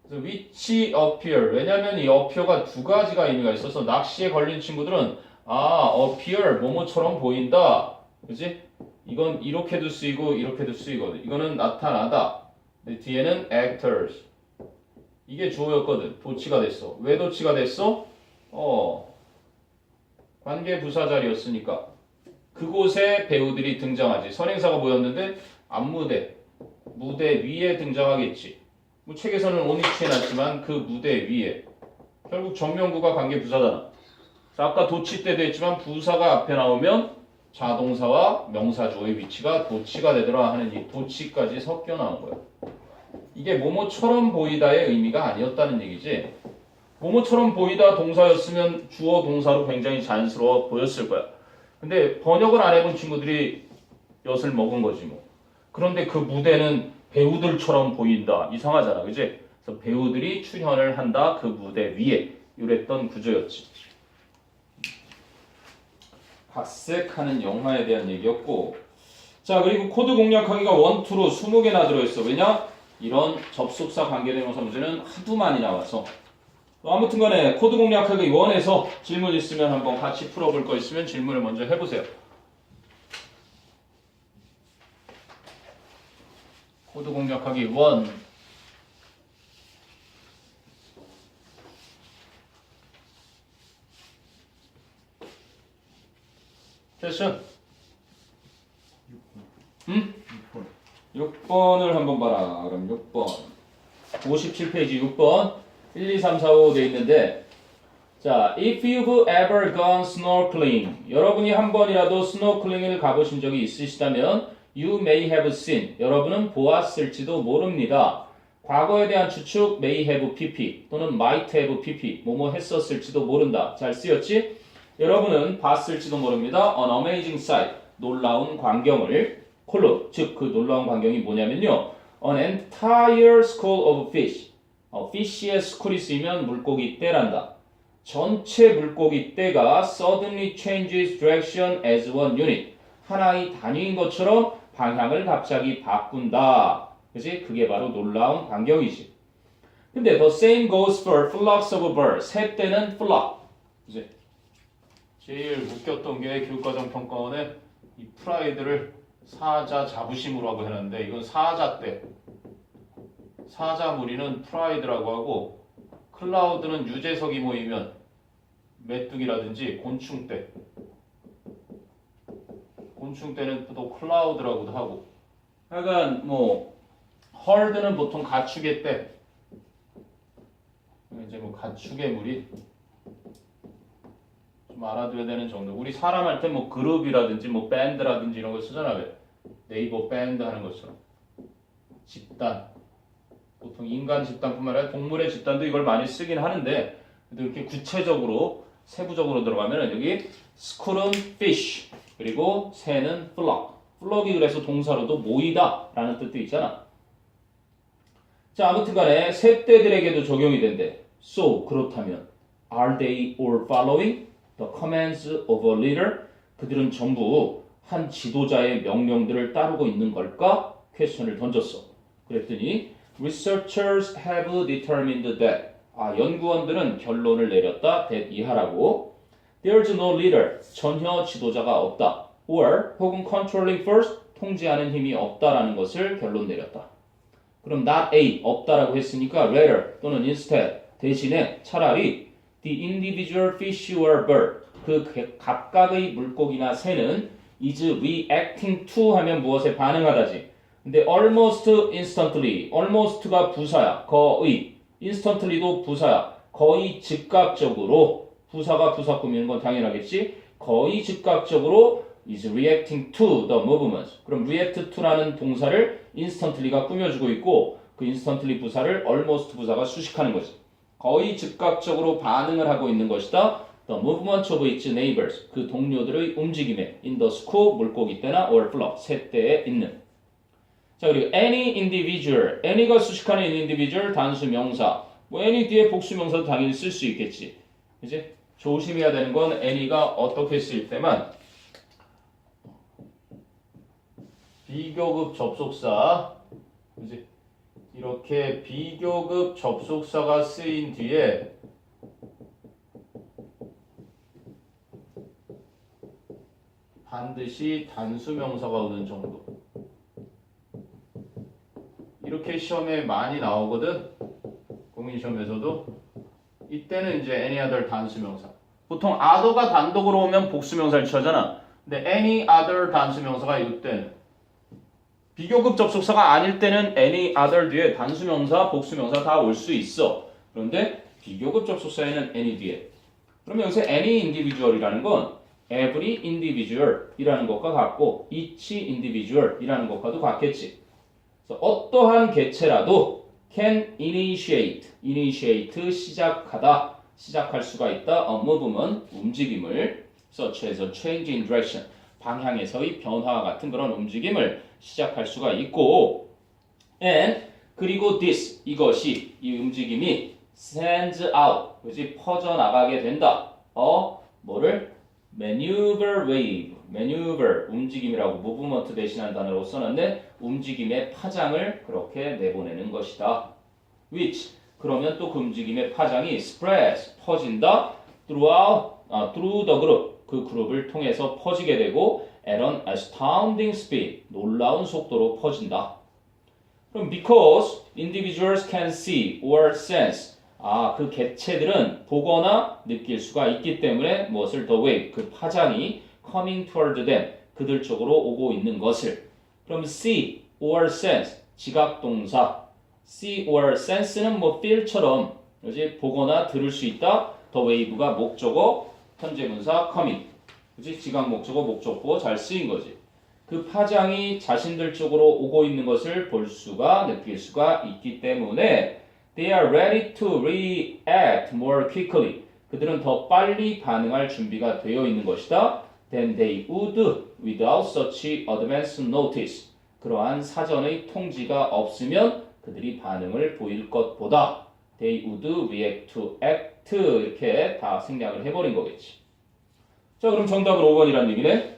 [SPEAKER 1] 그래서 which appear, 왜냐하면 이 appear가 두 가지가 의미가 있어서 낚시에 걸린 친구들은 appear 뭐뭐처럼 보인다, 그지? 이건 이렇게도 쓰이고 이렇게도 쓰이거든. 이거는 나타나다. 근데 뒤에는 actors, 이게 주어였거든. 도치가 됐어. 왜 도치가 됐어? 관계 부사 자리였으니까. 그곳에 배우들이 등장하지. 선행사가 뭐였는데 앞무대, 무대 위에 등장하겠지. 뭐 책에서는 on이치 해놨지만 그 무대 위에. 결국 정명구가 관계 부사잖아. 자, 아까 도치 때도 했지만 부사가 앞에 나오면 자동사와 명사주어의 위치가 도치가 되더라 하는 이 도치까지 섞여 나온 거야. 이게 뭐뭐처럼 보이다의 의미가 아니었다는 얘기지. 뭐뭐처럼 보이다 동사였으면 주어 동사로 굉장히 자연스러워 보였을 거야. 근데 번역을 안 해본 친구들이 엿을 먹은 거지 뭐. 그런데 그 무대는 배우들처럼 보인다. 이상하잖아, 그지? 그래서 배우들이 출연을 한다 그 무대 위에, 이랬던 구조였지. 각색하는 영화에 대한 얘기였고, 자, 그리고 코드 공략하기가 1, 2로 20개나 들어있어. 왜냐? 이런 접속사 관계대명사 문제는 하도 많이 나와서. 아무튼 간에 코드 공략하기 1에서 질문 있으면 한번 같이 풀어볼 거 있으면 질문을 먼저 해보세요. 코드 공략하기 1. 됐어? 6번. 6번을 한번 봐라. 그럼 6번. 57페이지 6번. 1, 2, 3, 4, 5 돼 있는데, 자, if you've ever gone snorkeling, 여러분이 한 번이라도 스노클링을 가보신 적이 있으시다면 you may have seen, 여러분은 보았을지도 모릅니다. 과거에 대한 추측 may have pp 또는 might have pp, 뭐뭐 했었을지도 모른다. 잘 쓰였지? 여러분은 봤을지도 모릅니다. An amazing sight, 놀라운 광경을, 콜로, 즉 그 놀라운 광경이 뭐냐면요, An entire school of fish, fish의 school이 쓰이면 물고기 떼란다. 전체 물고기 떼가 suddenly changes direction as one unit. 하나의 단위인 것처럼 방향을 갑자기 바꾼다. 그치? 그게 바로 놀라운 광경이지. 근데 the same goes for flocks of birds. 새 떼는 flock. 그치? 제일 웃겼던 게 교육과정 평가원에 이 프라이드를 사자 자부심으로 하고 해놨는데 이건 사자 떼. 사자 무리는 프라이드라고 하고 클라우드는 유재석이 모이면 메뚜기라든지 곤충떼. 곤충떼는 또 클라우드라고도 하고. 하여간 뭐 헐드는 보통 가축의 떼. 이제 뭐 가축의 무리 좀 알아둬야 되는 정도. 우리 사람 할 때 뭐 그룹이라든지 뭐 밴드라든지 이런 거 쓰잖아. 왜? 네이버 밴드 하는 것처럼. 집단. 보통 인간 집단뿐만 아니라 동물의 집단도 이걸 많이 쓰긴 하는데 이렇게 구체적으로 세부적으로 들어가면 여기 스쿨은 fish 그리고 새는 flock. flock이 그래서 동사로도 모이다 라는 뜻도 있잖아. 자, 아무튼 간에 새떼들에게도 적용이 된대. So, 그렇다면 are they all following the commands of a leader? 그들은 전부 한 지도자의 명령들을 따르고 있는 걸까? 퀘스천을 던졌어. 그랬더니 Researchers have determined that 연구원들은 결론을 내렸다. that 이하라고. There's no leader. 전혀 지도자가 없다. or 혹은 controlling force. 통제하는 힘이 없다라는 것을 결론 내렸다. 그럼 not A 없다라고 했으니까 rather 또는 instead 대신에 차라리 the individual fish or bird 그 각각의 물고기나 새는 is reacting to 하면 무엇에 반응하다지. 근데 almost instantly, almost가 부사야. 거의. instantly도 부사야. 거의 즉각적으로. 부사가 부사 꾸미는 건 당연하겠지. 거의 즉각적으로 is reacting to the movements. 그럼 react to라는 동사를 instantly가 꾸며주고 있고 그 instantly 부사를 almost 부사가 수식하는 거지. 거의 즉각적으로 반응을 하고 있는 것이다. The movement of its neighbors. 그 동료들의 움직임에 in the school 물고기 떼나 or flock 새떼에 있는. 자, 그리고 any individual, any가 수식하는 individual 단수 명사. 뭐 any 뒤에 복수 명사도 당연히 쓸 수 있겠지. 그치? 조심해야 되는 건 any가 어떻게 쓸 때만 비교급 접속사. 그치? 이렇게 비교급 접속사가 쓰인 뒤에 반드시 단수 명사가 오는 정도. 이렇게 시험에 많이 나오거든. 공인시험에서도. 이때는 이제 any other 단수명사. 보통 other가 단독으로 오면 복수명사를 취하잖아. 근데 any other 단수명사가 이때는 비교급 접속사가 아닐 때는 any other 뒤에 단수명사, 복수명사 다 올 수 있어. 그런데 비교급 접속사에는 any 뒤에. 그러면 여기서 any individual이라는 건 every individual이라는 것과 같고 each individual이라는 것과도 같겠지. 어떠한 개체라도 can initiate 시작하다, 시작할 수가 있다. a movement, 움직임을 such as a change in direction, 방향에서의 변화와 같은 그런 움직임을 시작할 수가 있고 and 그리고 this, 이것이, 이 움직임이 sends out, 그렇지? 퍼져나가게 된다. 뭐를? maneuver wave, maneuver, 움직임이라고 movement 대신한 단어로 써놨는데 움직임의 파장을 그렇게 내보내는 것이다. which, 그러면 또 그 움직임의 파장이 spreads, 퍼진다. through the group, 그 그룹을 통해서 퍼지게 되고 at an astounding speed, 놀라운 속도로 퍼진다. 그럼 because individuals can see or sense, 그 개체들은 보거나 느낄 수가 있기 때문에 무엇을 the wave, 그 파장이 coming toward them, 그들 쪽으로 오고 있는 것을. 그럼 see or sense, 지각동사. see or sense는 뭐 feel처럼 그렇지? 보거나 들을 수 있다. the wave가 목적어, 현재분사 coming. 그렇지? 지각 목적어, 목적보 잘 쓰인 거지. 그 파장이 자신들 쪽으로 오고 있는 것을 볼 수가, 느낄 수가 있기 때문에 they are ready to react more quickly. 그들은 더 빨리 반응할 준비가 되어 있는 것이다. Than they would without such advance notice. 그러한 사전의 통지가 없으면 그들이 반응을 보일 것보다 they would react to act fact 이렇게 다 생략을 해버린 거겠지. 자, 그럼 정답은 5번이란 얘기네.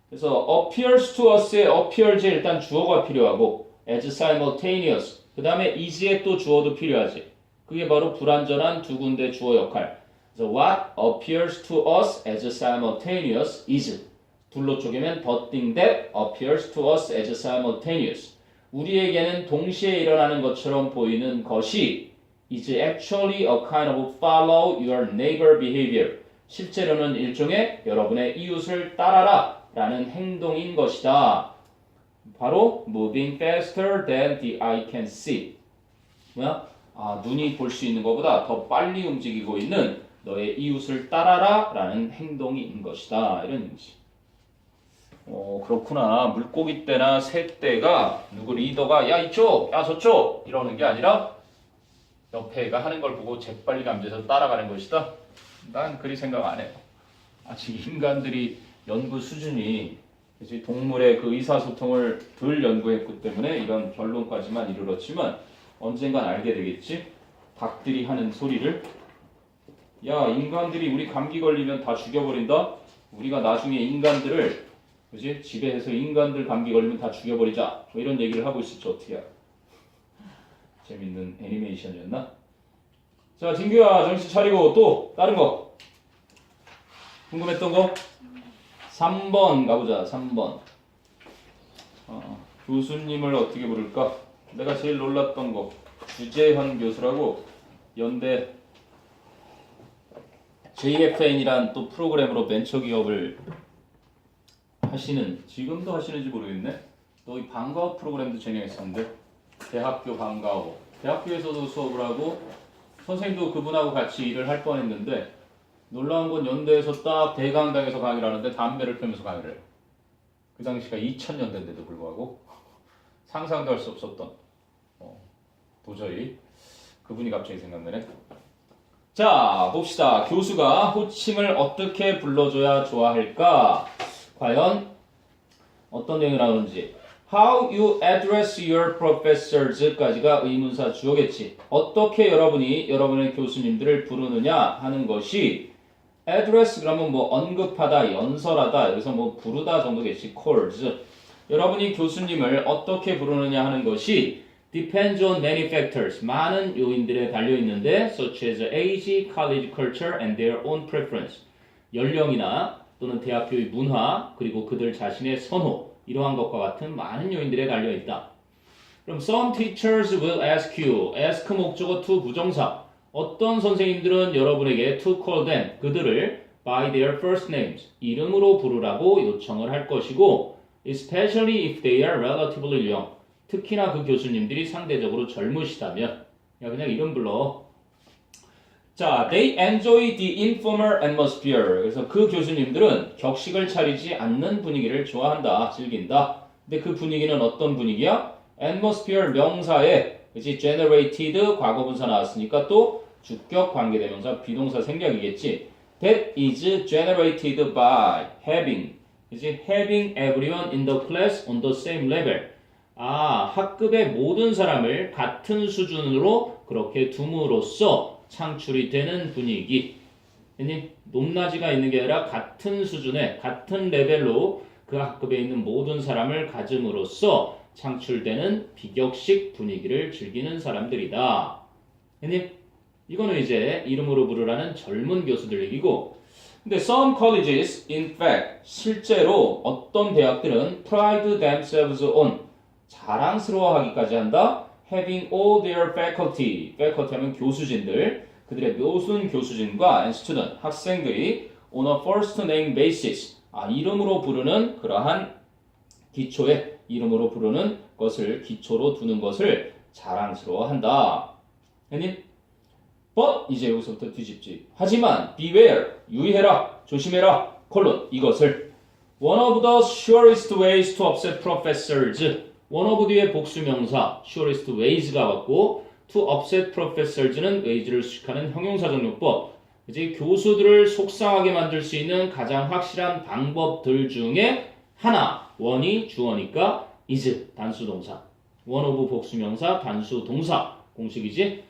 [SPEAKER 1] 그래서 appears to us의 appears에 일단 주어가 필요하고 as simultaneous 그 다음에 is에 또 주어도 필요하지. 그게 바로 불완전한 두 군데 주어 역할. 그래서 what appears to us as simultaneous is 둘로 쪼개면 the thing that appears to us as simultaneous 우리에게는 동시에 일어나는 것처럼 보이는 것이 is actually a kind of follow your neighbor behavior 실제로는 일종의 여러분의 이웃을 따라라 라는 행동인 것이다. 바로 moving faster than the eye can see. 뭐야? 눈이 볼 수 있는 것보다 더 빨리 움직이고 있는 너의 이웃을 따라라 라는 행동인 것이다. 이런 의미지. 그렇구나. 물고기 떼나 새 떼가 누구 리더가 야 이쪽, 야 저쪽 이러는 게 아니라 옆에 애가 하는 걸 보고 재빨리 감지해서 따라가는 것이다. 난 그리 생각 안 해요. 아직 인간들이 연구 수준이 그치? 동물의 그 의사소통을 덜 연구했기 때문에 이런 결론까지만 이르렀지만 언젠간 알게 되겠지? 닭들이 하는 소리를 야 인간들이 우리 감기 걸리면 다 죽여버린다? 우리가 나중에 인간들을 그치? 지배해서 인간들 감기 걸리면 다 죽여버리자 뭐 이런 얘기를 하고 있을지 어떻게 알아? 재밌는 애니메이션이었나? 자 진규야 정신 차리고 또 다른 거 궁금했던 거? 3번 가보자. 3번 교수님을 어떻게 부를까? 내가 제일 놀랐던 거 주재현 교수라고 연대 JFN이란 또 프로그램으로 벤처기업을 하시는 지금도 하시는지 모르겠네. 또 이 방과후 프로그램도 진행했었는데 대학교 방과후 대학교에서도 수업을 하고 선생님도 그분하고 같이 일을 할 뻔했는데 놀라운 건 연대에서 딱 대강당에서 강의를 하는데 담배를 피우면서 강의를 해요. 그 당시가 2000년대인데도 불구하고 상상도 할 수 없었던 도저히 그분이 갑자기 생각나네. 자 봅시다. 교수가 호칭을 어떻게 불러줘야 좋아할까? 과연 어떤 내용이 나오는지 How you address your professors까지가 의문사 주어겠지. 어떻게 여러분이 여러분의 교수님들을 부르느냐 하는 것이 address 그러면 뭐 언급하다, 연설하다, 여기서 뭐 부르다 정도겠지. calls. 여러분이 교수님을 어떻게 부르느냐 하는 것이 depends on many factors. 많은 요인들에 달려 있는데 such as age, college culture and their own preference. 연령이나 또는 대학교의 문화 그리고 그들 자신의 선호 이러한 것과 같은 많은 요인들에 달려 있다. 그럼 some teachers will ask you. ask 목적어 to 부정사. 어떤 선생님들은 여러분에게 to call them, 그들을 by their first names, 이름으로 부르라고 요청을 할 것이고 especially if they are relatively young, 특히나 그 교수님들이 상대적으로 젊으시다면 야 그냥 이름 불러. 자, they enjoy the informal atmosphere. 그래서 그 교수님들은 격식을 차리지 않는 분위기를 좋아한다, 즐긴다. 근데 그 분위기는 어떤 분위기야? atmosphere 명사에 그치? generated 과거분사 나왔으니까 또 주격 관계대명사 비동사 생략이겠지. That is generated by having, 그치? having everyone in the class on the same level. 학급의 모든 사람을 같은 수준으로 그렇게 둠으로써 창출이 되는 분위기. 높낮이가 있는 게 아니라 같은 수준의 같은 레벨로 그 학급에 있는 모든 사람을 가짐으로써 창출되는 비격식 분위기를 즐기는 사람들이다. 이거는 이제 이름으로 부르라는 젊은 교수들 얘기고, 근데 some colleges, in fact, 실제로 어떤 대학들은 pride themselves on, 자랑스러워하기까지 한다. having all their faculty, faculty 하면 교수진들, 그들의 모든 교수진과 and student, 학생들이 on a first name basis, 이름으로 부르는 그러한 기초에 이름으로 부르는 것을 기초로 두는 것을 자랑스러워한다. But 이제 여기서부터 뒤집지. 하지만 beware, 유의해라, 조심해라, 콜론 이것을 one of the surest ways to upset professors. one of 뒤에 복수명사 surest ways가 왔고 to upset professors는 ways를 수식하는 형용사적 용법. 이제 교수들을 속상하게 만들 수 있는 가장 확실한 방법들 중에 하나, one이 주어니까 is 단수 동사, one of 복수명사 단수 동사 공식이지.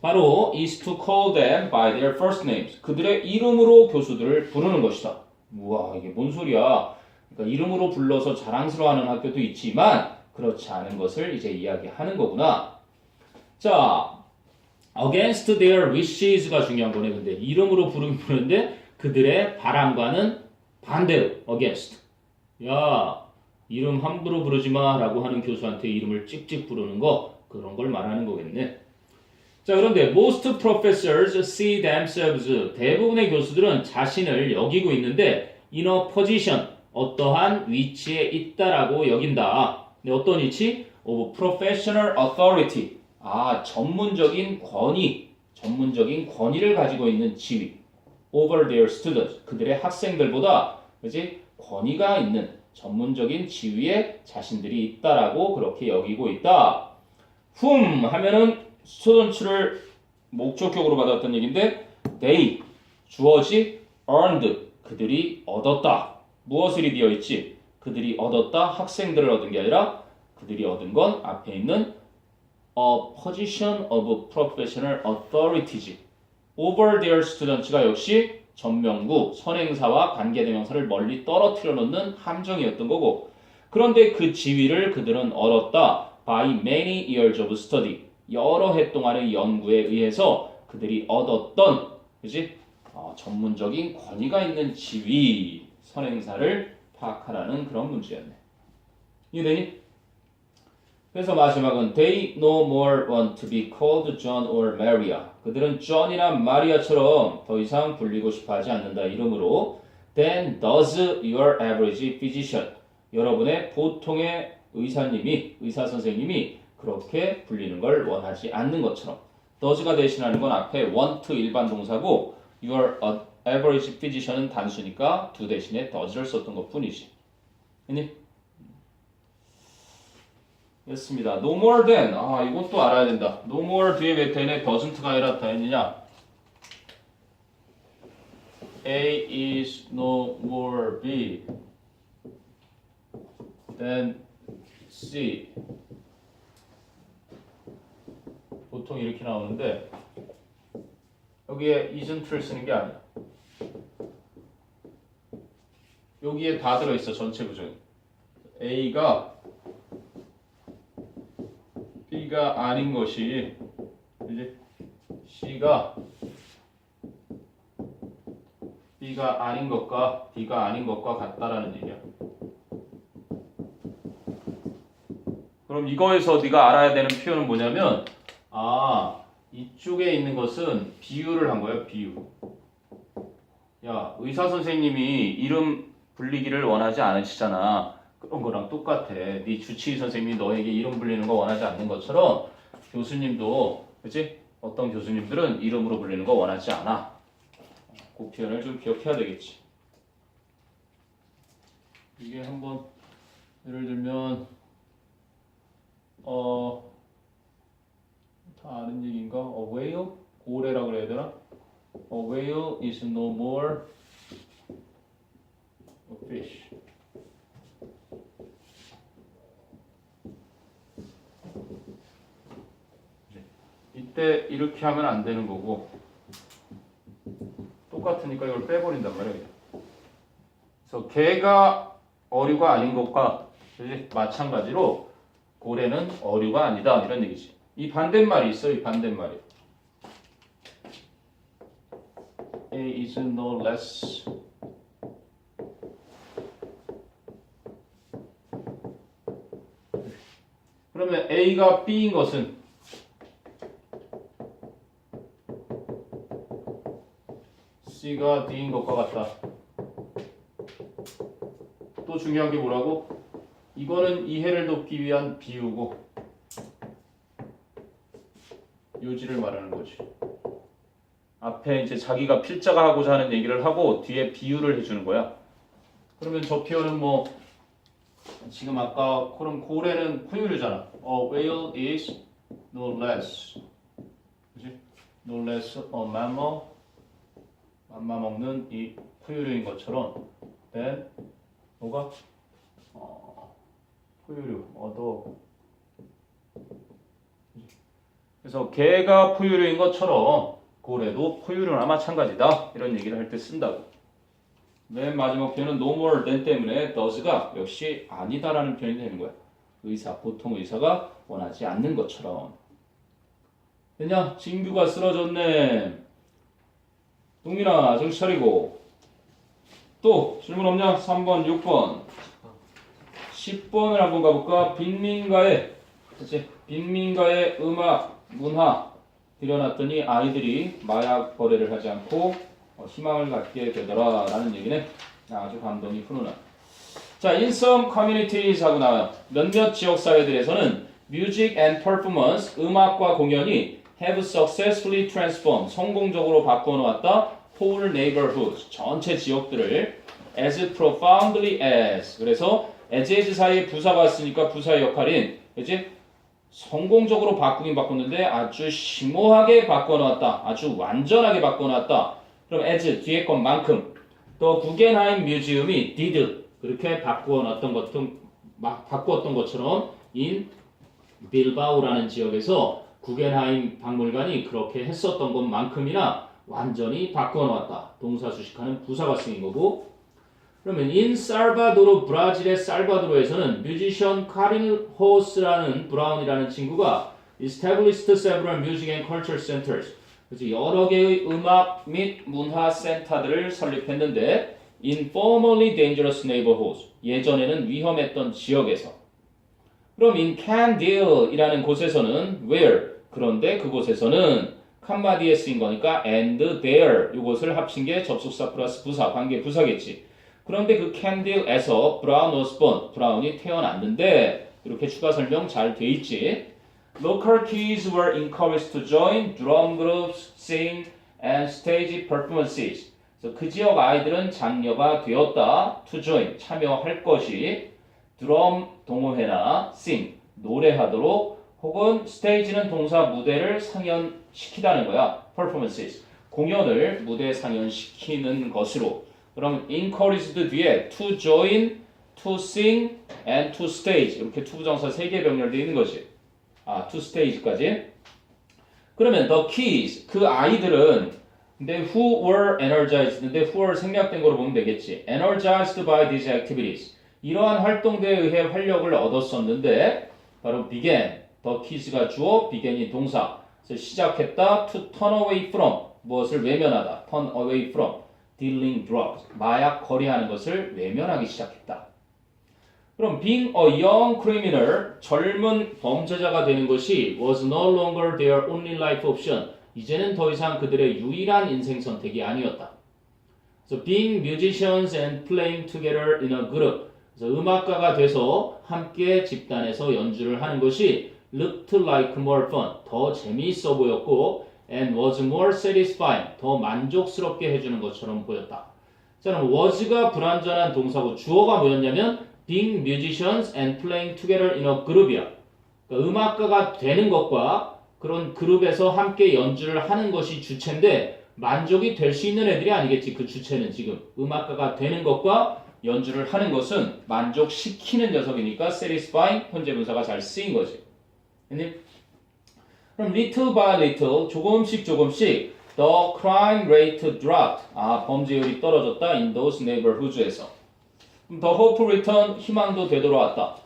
[SPEAKER 1] 바로 is to call them by their first names. 그들의 이름으로 교수들을 부르는 것이다. 우와, 이게 뭔 소리야? 그러니까 이름으로 불러서 자랑스러워하는 학교도 있지만 그렇지 않은 것을 이제 이야기하는 거구나. 자, against their wishes가 중요한 거네. 근데 이름으로 부르긴 부르는데 그들의 바람과는 반대로 against. 야, 이름 함부로 부르지 마라고 하는 교수한테 이름을 찍찍 부르는 거, 그런 걸 말하는 거겠네. 자, 그런데 most professors see themselves. 대부분의 교수들은 자신을 여기고 있는데 in a position. 어떠한 위치에 있다라고 여긴다. 네, 어떤 위치? of professional authority. 전문적인 권위. 전문적인 권위를 가지고 있는 지위. over their students. 그들의 학생들보다, 그지? 권위가 있는 전문적인 지위에 자신들이 있다라고 그렇게 여기고 있다. whom 하면은 스튜던츠를 목적격으로 받았던 얘기인데 they 주어지 earned 그들이 얻었다. 무엇을 되어 있지? 그들이 얻었다. 학생들을 얻은 게 아니라 그들이 얻은 건 앞에 있는 a position of professional authorities over their students가 역시 전명구, 선행사와 관계대명사를 멀리 떨어뜨려 놓는 함정이었던 거고, 그런데 그 지위를 그들은 얻었다. by many years of study. 여러 해 동안의 연구에 의해서 그들이 얻었던, 그지? 전문적인 권위가 있는 지위, 선행사를 파악하라는 그런 문제였네. 이해되니? 그래서 마지막은 they no more want to be called John or Maria. 그들은 John이나 마리아처럼 더 이상 불리고 싶어 하지 않는다. 이름으로 then does your average physician. 여러분의 보통의 의사 선생님이 그렇게 불리는 걸 원하지 않는 것처럼. does가 대신하는 건 앞에 want 일반 동사고 your average physician은 단수니까 do 대신에 does를 썼던 것 뿐이지. 아니? 됐습니다. No more than. 이것도 알아야 된다. No more 뒤에 왜 than에 doesn't가 아니라 than이냐? A is no more B than C. 보통 이렇게 나오는데 여기에 isn't를 쓰는 게 아니야. 여기에 다 들어있어. 전체 부정. A가 B가 아닌 것이, 그지? C가 B가 아닌 것과 D가 아닌 것과 같다라는 얘기야. 그럼 이거에서 네가 알아야 되는 표현은 뭐냐면, 이쪽에 있는 것은 비유를 한 거야, 비유. 야, 의사 선생님이 이름 불리기를 원하지 않으시잖아. 그런 거랑 똑같아. 네 주치의 선생님이 너에게 이름 불리는 거 원하지 않는 것처럼 교수님도, 그치? 어떤 교수님들은 이름으로 불리는 거 원하지 않아. 그 표현을 좀 기억해야 되겠지. 이게 한번 예를 들면 다 아는 얘기인가? A whale? 고래라고 그래야 되나? A whale is no more a fish. 이때 이렇게 하면 안 되는 거고 똑같으니까 이걸 빼버린단 말이에요. 그래서 개가 어류가 아닌 것과 마찬가지로 고래는 어류가 아니다 이런 얘기지. 이 반대말이 있어. 이 반대말이 A is no less 그러면 A가 B인 것은 C가 D인 것과 같다. 또 중요한 게 뭐라고? 이거는 이해를 돕기 위한 비유고 요지를 말하는 거지. 앞에 이제 자기가 필자가 하고자 하는 얘기를 하고 뒤에 비유를 해주는 거야. 그러면 저 표현은 뭐 지금 아까 그럼 고래는 포유류잖아. whale is no less, 그지? No less a mammal. 맘마 먹는 이 포유류인 것처럼 then 뭐가 포유류 얻어 그래서 개가 포유류인 것처럼 고래도 포유류나 마찬가지다. 이런 얘기를 할 때 쓴다고. 맨 마지막 표현은 no more than 때문에 does가 역시 아니다라는 표현이 되는 거야. 보통 의사가 원하지 않는 것처럼. 됐냐? 진규가 쓰러졌네. 동민아 정신 차리고. 또 질문 없냐? 3번, 6번. 10번을 한번 가볼까? 빈민가의 음악, 문화 들여놨더니 아이들이 마약 거래를 하지 않고 희망을 갖게 되더라 라는 얘기네. 아주 감동이 훈훈한. 자, in some communities 하고 나와요. 몇몇 지역사회들에서는 music and performance, 음악과 공연이 have successfully transformed, 성공적으로 바꿔놓았다. whole neighborhoods, 전체 지역들을 as profoundly as, 그래서 as 사이에 부사가 있으니까 부사의 역할인, 그치? 성공적으로 바꾸긴 바꿨는데 아주 심오하게 바꿔놨다. 아주 완전하게 바꿔놨다. 그럼 as 뒤에 것만큼 또 구겐하임 뮤지엄이 did 그렇게 바꾸었던 것처럼 in 빌바오라는 지역에서 구겐하임 박물관이 그렇게 했었던 것만큼이나 완전히 바꿔놓았다. 동사 수식하는 부사가 쓰인 거고. 그러면 in 살바도르, 브라질의 살바도르에서는 뮤지션 카린 호스라는 브라운이라는 친구가 established several music and culture centers, 그래서 여러 개의 음악 및 문화 센터들을 설립했는데 in formerly dangerous neighborhoods, 예전에는 위험했던 지역에서. 그럼 in Candile이라는 곳에서는 where, 그런데 그곳에서는 칸마디에 쓰인 거니까 and there, 이것을 합친 게 접속사 플러스 부사, 관계 부사겠지. 그런데 그 캔딜에서 브라운 was born, 브라운이 태어났는데 이렇게 추가 설명 잘 돼 있지. Local kids were encouraged to join drum groups, sing, and stage performances. 그래서 그 지역 아이들은 장려가 되었다. To join, 참여할 것이 드럼 동호회나 sing, 노래하도록 혹은 stage는 동사 무대를 상연시키다는 거야. performances, 공연을 무대에 상연시키는 것으로. 그럼 encouraged 뒤에 to join, to sing, and to stage 이렇게 투부정사 3개 병렬되어 있는 거지. to stage까지. 그러면 the kids, 그 아이들은 근데 who were energized, 근데 who were 생략된 거로 보면 되겠지. energized by these activities. 이러한 활동들에 의해 활력을 얻었었는데 바로 began, the kids가 주어, began이 동사. 그래서 시작했다. to turn away from, 무엇을 외면하다. turn away from. dealing drugs, 마약 거래하는 것을 외면하기 시작했다. 그럼 being a young criminal, 젊은 범죄자가 되는 것이 was no longer their only life option. 이제는 더 이상 그들의 유일한 인생 선택이 아니었다. So being musicians and playing together in a group. 그래서 음악가가 돼서 함께 집단에서 연주를 하는 것이 looked like more fun, 더 재미있어 보였고 and was more satisfying, 더 만족스럽게 해주는 것처럼 보였다. 자, 그럼 was가 불완전한 동사고 주어가 뭐였냐면 being musicians and playing together in a group이야. 그러니까 음악가가 되는 것과 그런 그룹에서 함께 연주를 하는 것이 주체인데 만족이 될 수 있는 애들이 아니겠지. 그 주체는 지금 음악가가 되는 것과 연주를 하는 것은 만족시키는 녀석이니까 satisfying 현재 분사가 잘 쓰인 거지. 그럼 little by little 조금씩 the crime rate dropped. 범죄율이 떨어졌다. in those neighborhoods에서. the hope returned. 희망도 되돌아왔다.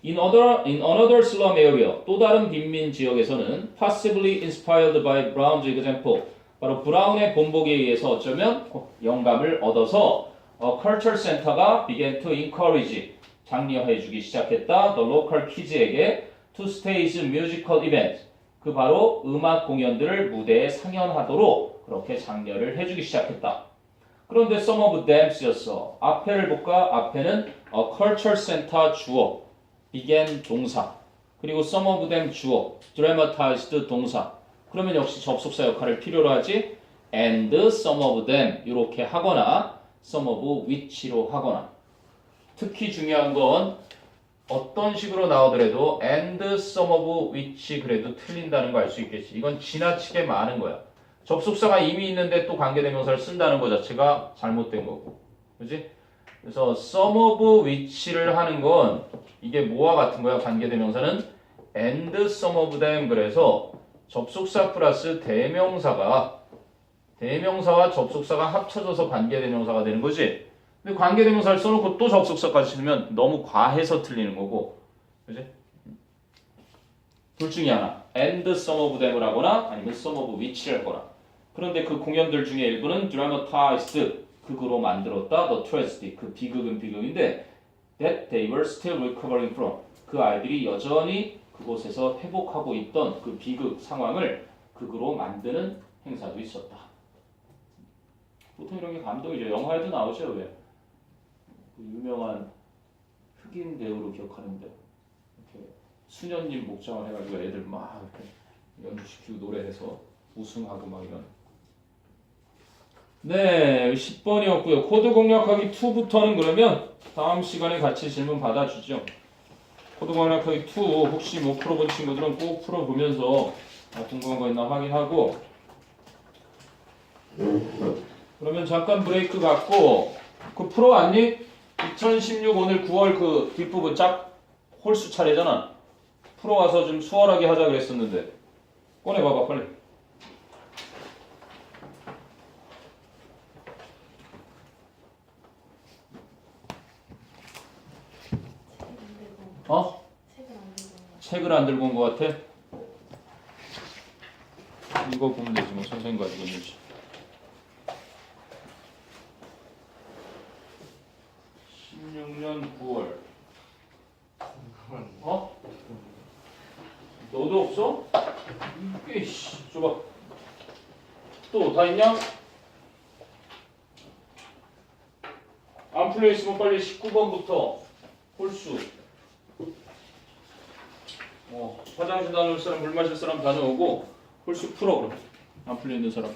[SPEAKER 1] in another slum area. 또 다른 빈민 지역에서는 possibly inspired by Brown's example. 바로 브라운의 본보기에 의해서 어쩌면 영감을 얻어서 culture center가 began to encourage. 장려해주기 시작했다. the local kids에게 to stage musical events. 그 바로 음악 공연들을 무대에 상연하도록 그렇게 장려를 해주기 시작했다. 그런데 some of thems였어. 앞에를 볼까? 앞에는 culture center 주어, began 동사, 그리고 some of them 주어, dramatized 동사. 그러면 역시 접속사 역할을 필요로 하지. and some of them 이렇게 하거나 some of which로 하거나. 특히 중요한 건 어떤 식으로 나오더라도 and some of which 그래도 틀린다는 거 알 수 있겠지. 이건 지나치게 많은 거야. 접속사가 이미 있는데 또 관계대명사를 쓴다는 거 자체가 잘못된 거고. 그렇지? 그래서 some of which를 하는 건 이게 뭐와 같은 거야? 관계대명사는 and some of them. 그래서 접속사 플러스 대명사와 접속사가 합쳐져서 관계대명사가 되는 거지. 근데 관계대명사를 써놓고 또 접속사까지 쓰면 너무 과해서 틀리는 거고, 그지? 둘 중에 하나, and some of them을 하거나 아니면 some of which를 하거나. 그런데 그 공연들 중에 일부는 dramatized, 극으로 만들었다, the tragedy, 그 비극은 비극인데 that they were still recovering from, 그 아이들이 여전히 그곳에서 회복하고 있던 그 비극 상황을 극으로 만드는 행사도 있었다. 보통 이런 게 감동이죠. 영화에도 나오죠. 왜? 그 유명한 흑인 배우로 기억하는데 이렇게 수녀님 목장을 해가지고 애들 막 이렇게 연주시키고 노래해서 우승하고 막 이런. 네, 10번이었고요. 코드 공략하기 2부터는 그러면 다음 시간에 같이 질문 받아주죠. 코드 공략하기 2 혹시 못 풀어본 친구들은 꼭 풀어보면서 궁금한 거 있나 확인하고, 그러면 잠깐 브레이크 갖고 그 풀어왔니? 2016 오늘 9월 그 뒷부분 짝 홀수 차례잖아. 풀어와서 좀 수월하게 하자 그랬었는데 꺼내봐봐 빨리. 어? 책을 안 들고 온 것 같아? 이거 보면 되지 뭐 선생님 가지고 있는지. 16년 9월. 어? 너도 없어? 이게 씨, 줘봐. 또 다 있냐? 안 풀려 있으면 빨리 19번부터 홀수. 화장실 다녀올 사람, 물 마실 사람 다녀오고 홀수 풀어 그럼. 안 풀려 있는 사람.